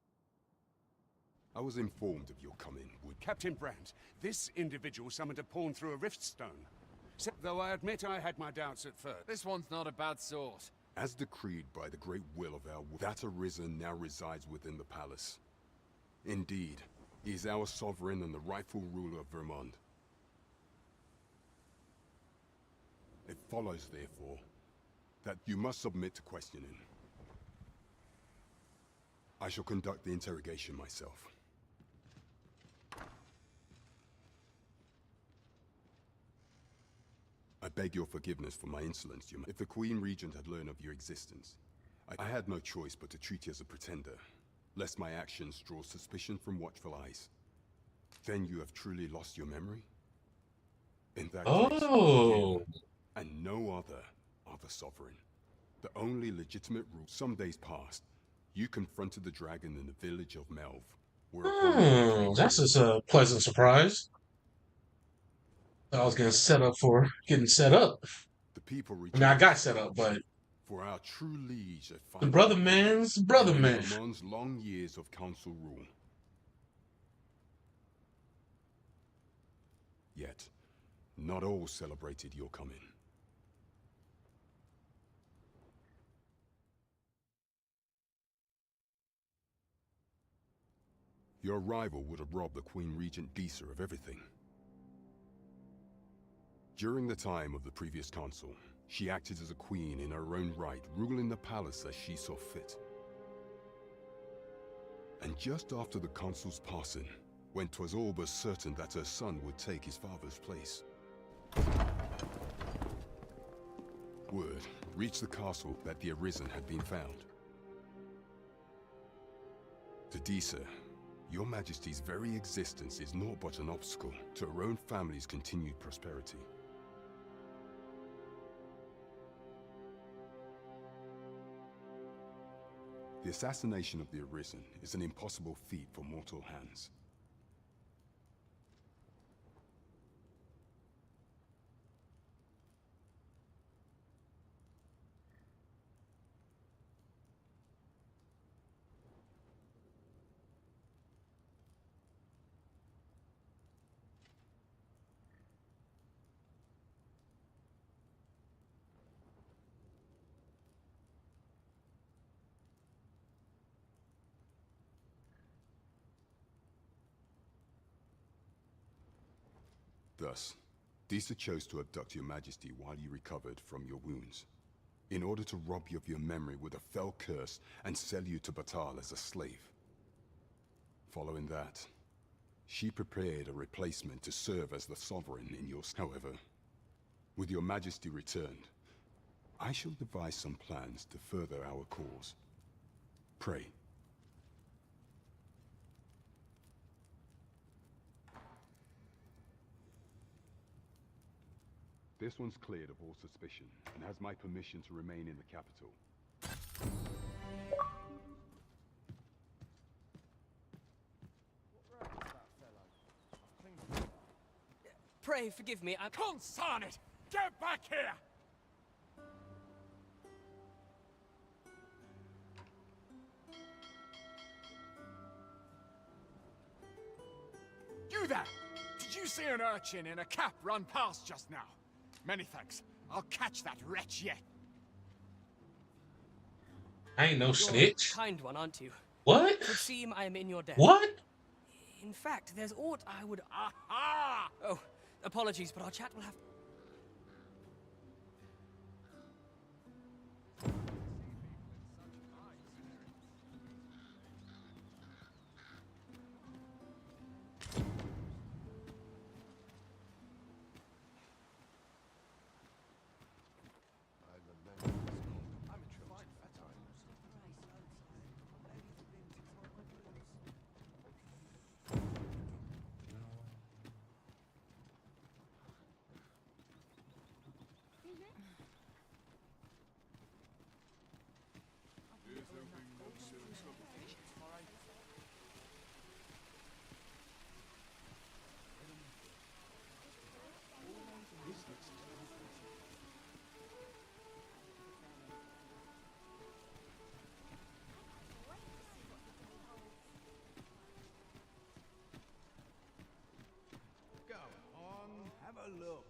I was informed of your coming.
Captain Brandt, this individual summoned a pawn through a rift stone. Though I admit I had my doubts at first.
This one's not a bad sort.
As decreed by the great will of our that arisen now resides within the palace. Indeed, he is our sovereign and the rightful ruler of Vermont. It follows, therefore, that you must submit to questioning. I shall conduct the interrogation myself. I beg your forgiveness for my insolence, If the Queen Regent had learned of your existence, I had no choice but to treat you as a pretender, lest my actions draw suspicion from watchful eyes. Then you have truly lost your memory? In that case, you and no other are the sovereign. The only legitimate rule. Some days past, you confronted the dragon in the village of Melv.
That's a pleasant surprise. I was getting set up for getting set up.
The people
I mean, I got set up, but
For our true liege at
The brother man's brother man.
Vermon's long years of council rule. Yet, not all celebrated your coming. Your arrival would have robbed the Queen Regent Disa of everything. During the time of the previous council, she acted as a queen in her own right, ruling the palace as she saw fit. And just after the council's passing, when 'twas all but certain that her son would take his father's place, word reached the castle that the Arisen had been found. To Disa, your Majesty's very existence is naught but an obstacle to her own family's continued prosperity. The assassination of the Arisen is an impossible feat for mortal hands. Thus, Disa chose to abduct your Majesty while you recovered from your wounds, in order to rob you of your memory with a fell curse and sell you to Batal as a slave. Following that, she prepared a replacement to serve as the sovereign in your... However, with your Majesty returned, I shall devise some plans to further our cause. Pray. This one's cleared of all suspicion, and has my permission to remain in the capital.
Pray forgive me, I...
Consign it! Get back here! You there! Did you see an urchin in a cap run past just now? Many thanks. I'll catch that wretch yet.
I ain't no
You're
snitch.
a kind one, aren't you?
What?
It would seem I am in your debt.
What?
In fact, there's aught I would... Aha! Oh, apologies, but our chat will have...
Go on, have a look.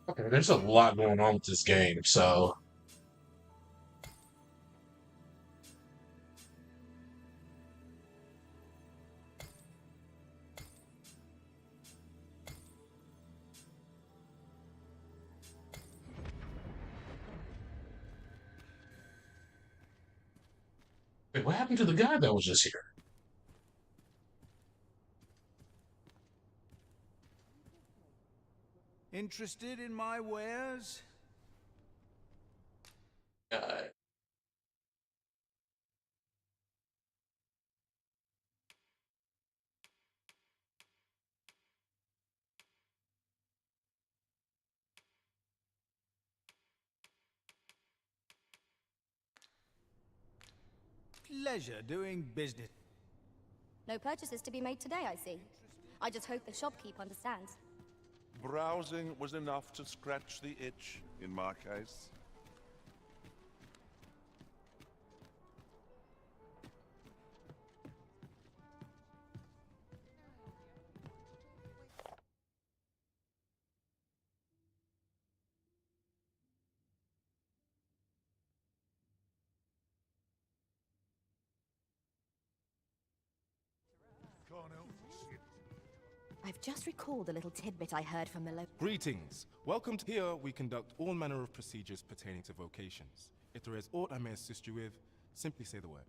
Okay, there's a lot going on with this game, so wait, what happened to the guy that was just here?
Interested in my wares?
Guy.
Pleasure doing business.
No purchases to be made today, I see. I just hope the shopkeep understands.
Browsing was enough to scratch the itch, in my case.
I've just recalled a little tidbit I heard from the local.
Greetings. Welcome to here. We conduct all manner of procedures pertaining to vocations. If there is aught I may assist you with, simply say the word.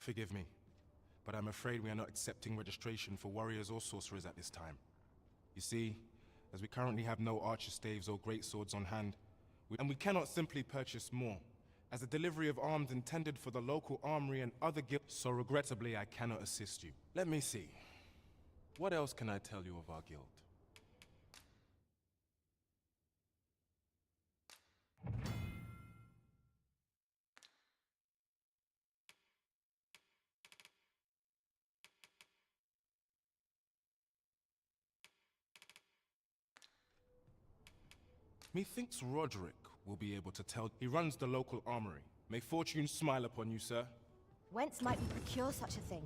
Forgive me, but I'm afraid we are not accepting registration for warriors or sorcerers at this time. You see, as we currently have no archer staves or great swords on hand, and we cannot simply purchase more, as the delivery of arms intended for the local armory and other guilds, so regrettably I cannot assist you. Let me see. What else can I tell you of our guild? Methinks Roderick will be able to tell. He runs the local armory. May fortune smile upon you, sir.
Whence might we procure such a thing?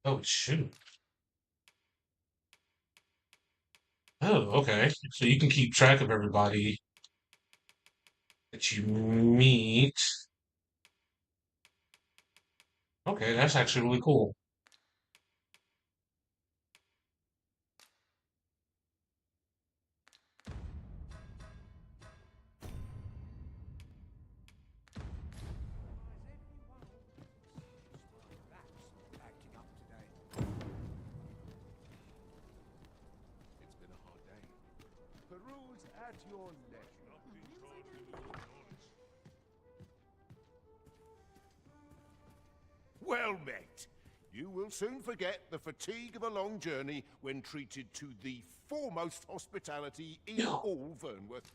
Oh, shoot. Oh, okay. So you can keep track of everybody that you meet. Okay, that's actually really cool.
Acting up today. It's been a hard day.
Peruse at your leisure. Well met. You will soon forget the fatigue of a long journey when treated to the foremost hospitality in all Vernworth.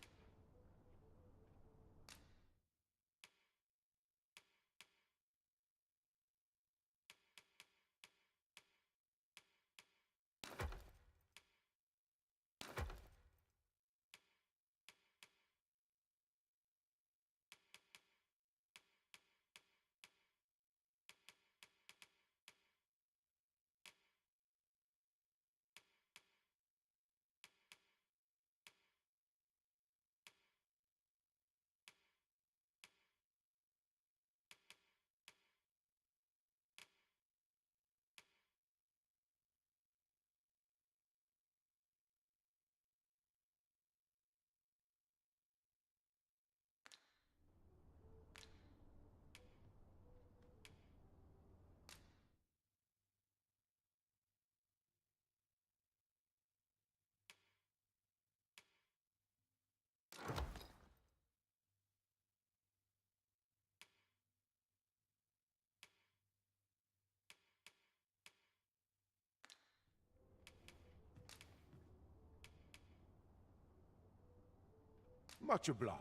Much obliged.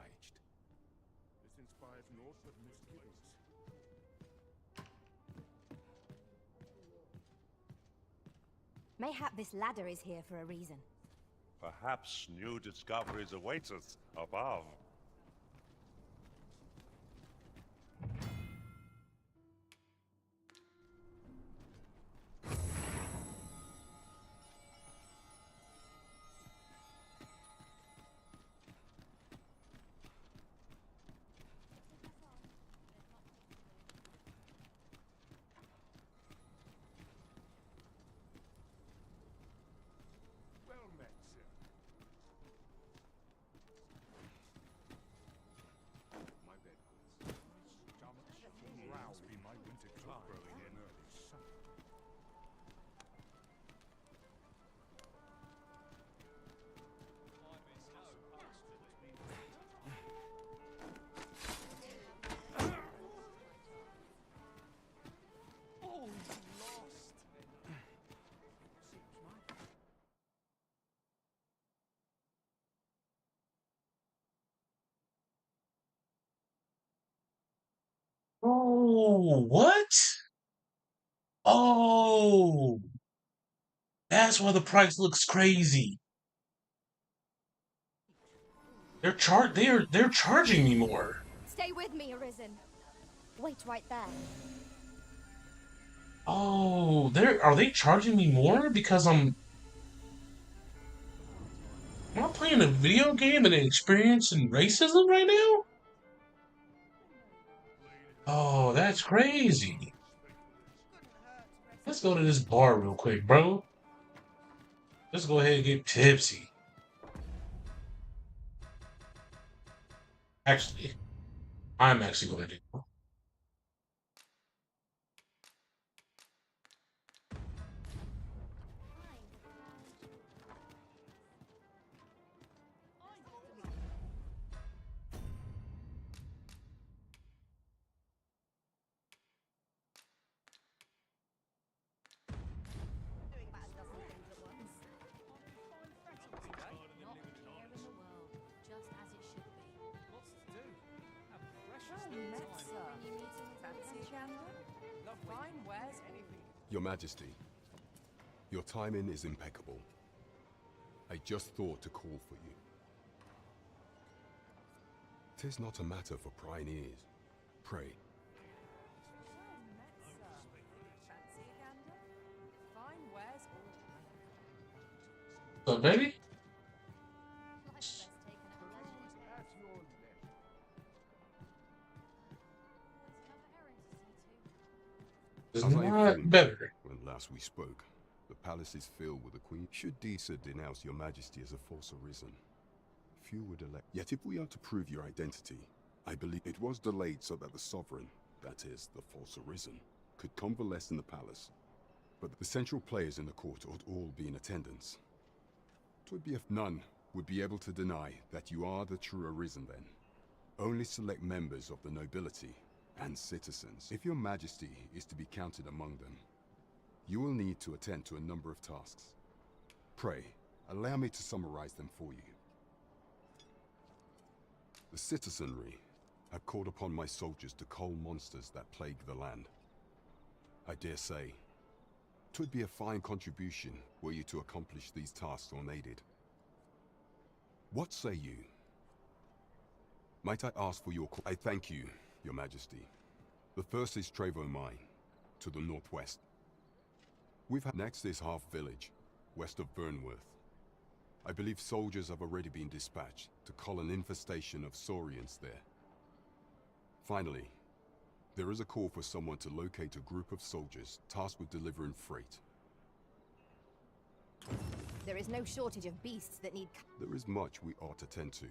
This inspires naught but misgivings.
Mayhap this ladder is here for a reason.
Perhaps new discoveries await us above.
Well met, sir.
My bed goods. My stomach's full. Must be my winter cloak growing in early summer.
Oh, what? Oh, that's why the price looks crazy. They're charging me more.
Stay with me, Arisen. Wait right there.
Oh, are they charging me more because am I playing a video game and experiencing racism right now? Oh, that's crazy. Let's go to this bar real quick, bro. Let's go ahead and get tipsy. Actually, I'm actually going to do.
Your Majesty, your timing is impeccable. I just thought to call for you. 'Tis not a matter for prying ears. Pray.
So, baby? It's
As I
not
informed
better.
you when last we spoke, the palace is filled with the Queen. Should Disa denounce your majesty as a false arisen, few would elect. Yet if we are to prove your identity, I believe it was delayed so that the sovereign, that is, the false arisen, could convalesce in the palace. But the central players in the court ought all be in attendance. 'Twould be if none would be able to deny that you are the true arisen then. Only select members of the nobility and citizens. If your majesty is to be counted among them, you will need to attend to a number of tasks. Pray, allow me to summarize them for you. The citizenry have called upon my soldiers to cull monsters that plague the land. I dare say, 'twould be a fine contribution were you to accomplish these tasks unaided. What say you? Might I ask for your I thank you, your majesty. The first is Trevo Mine, to the northwest. Next is Half Village, west of Burnworth. I believe soldiers have already been dispatched to cull an infestation of saurians there. Finally, there is a call for someone to locate a group of soldiers tasked with delivering freight.
There is no shortage of beasts that need...
There is much we ought to tend to.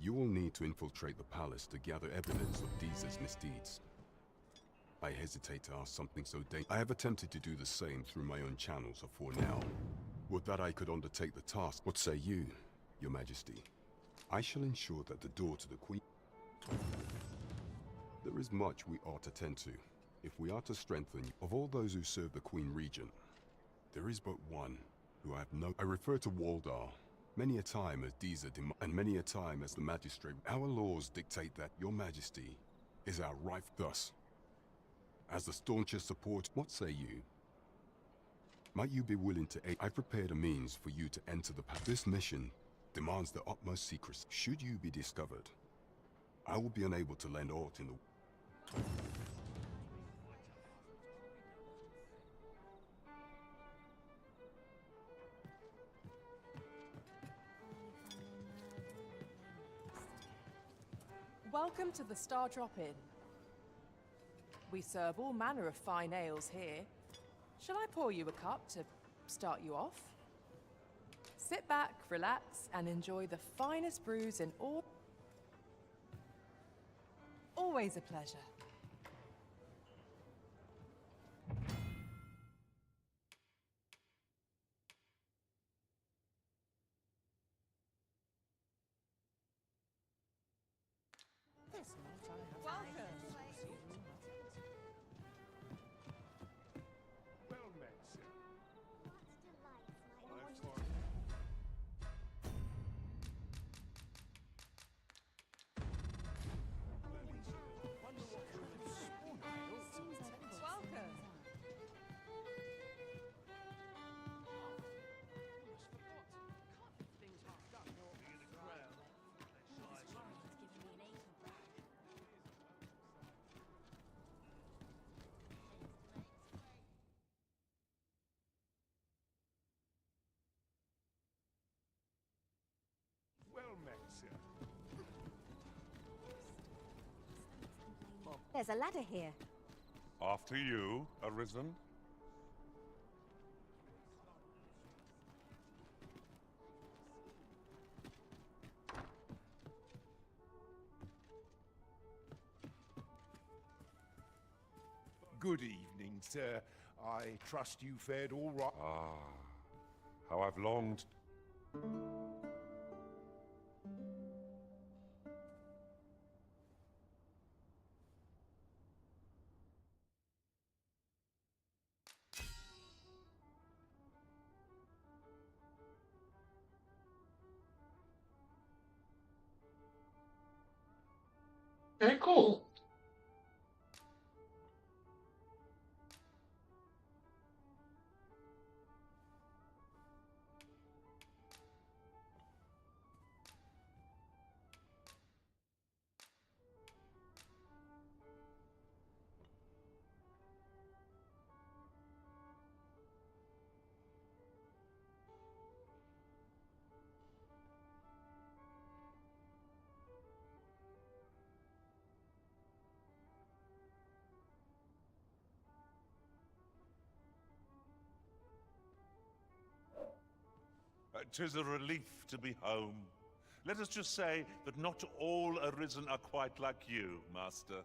You will need to infiltrate the palace to gather evidence of Disa's misdeeds. I hesitate to ask something so dangerous. I have attempted to do the same through my own channels for now. Would that I could undertake the task. What say you, your majesty? I shall ensure that the door to the Queen... There is much we ought to tend to. If we are to strengthen... Of all those who serve the Queen Regent, there is but one who I have no... I refer to Waldar. Many a time as Disa and many a time as the magistrate. Our laws dictate that your majesty is our right. Thus, as the staunchest support, what say you? Might you be willing to aid? I prepared a means for you to enter the palace. This mission demands the utmost secrecy. Should you be discovered, I will be unable to lend aught in the...
Welcome to the Star Drop Inn. We serve all manner of fine ales here. Shall I pour you a cup to start you off? Sit back, relax, and enjoy the finest brews in all... Always a pleasure.
Well met, sir.
Welcome.
Well met, sir.
There's a ladder here.
After you, Arisen.
Good evening, sir. I trust you fared all right.
Ah, how I've longed.
Okay, cool.
'Tis a relief to be home. Let us just say that not all Arisen are quite like you, Master.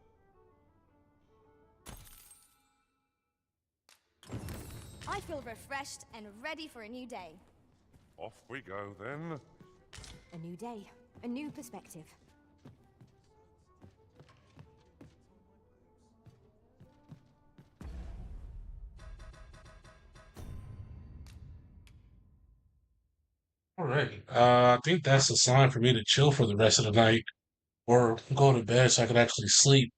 I feel refreshed and ready for a new day.
Off we go, then.
A new day, a new perspective.
All right. I think that's a sign for me to chill for the rest of the night or go to bed so I can actually sleep.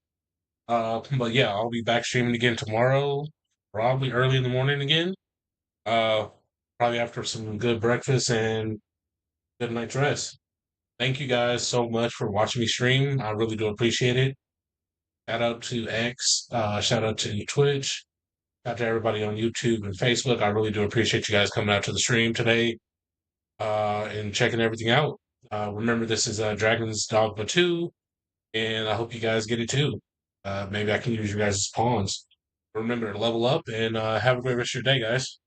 But yeah, I'll be back streaming again tomorrow, probably early in the morning again. Uh, Probably after some good breakfast and good night's rest. Thank you guys so much for watching me stream. I really do appreciate it. Shout out to X, shout out to Twitch, shout out to everybody on YouTube and Facebook. I really do appreciate you guys coming out to the stream today, and checking everything out. Remember, this is Dragon's Dogma 2, and I hope you guys get it too. Maybe I can use you guys as pawns. Remember to level up and have a great rest of your day, guys.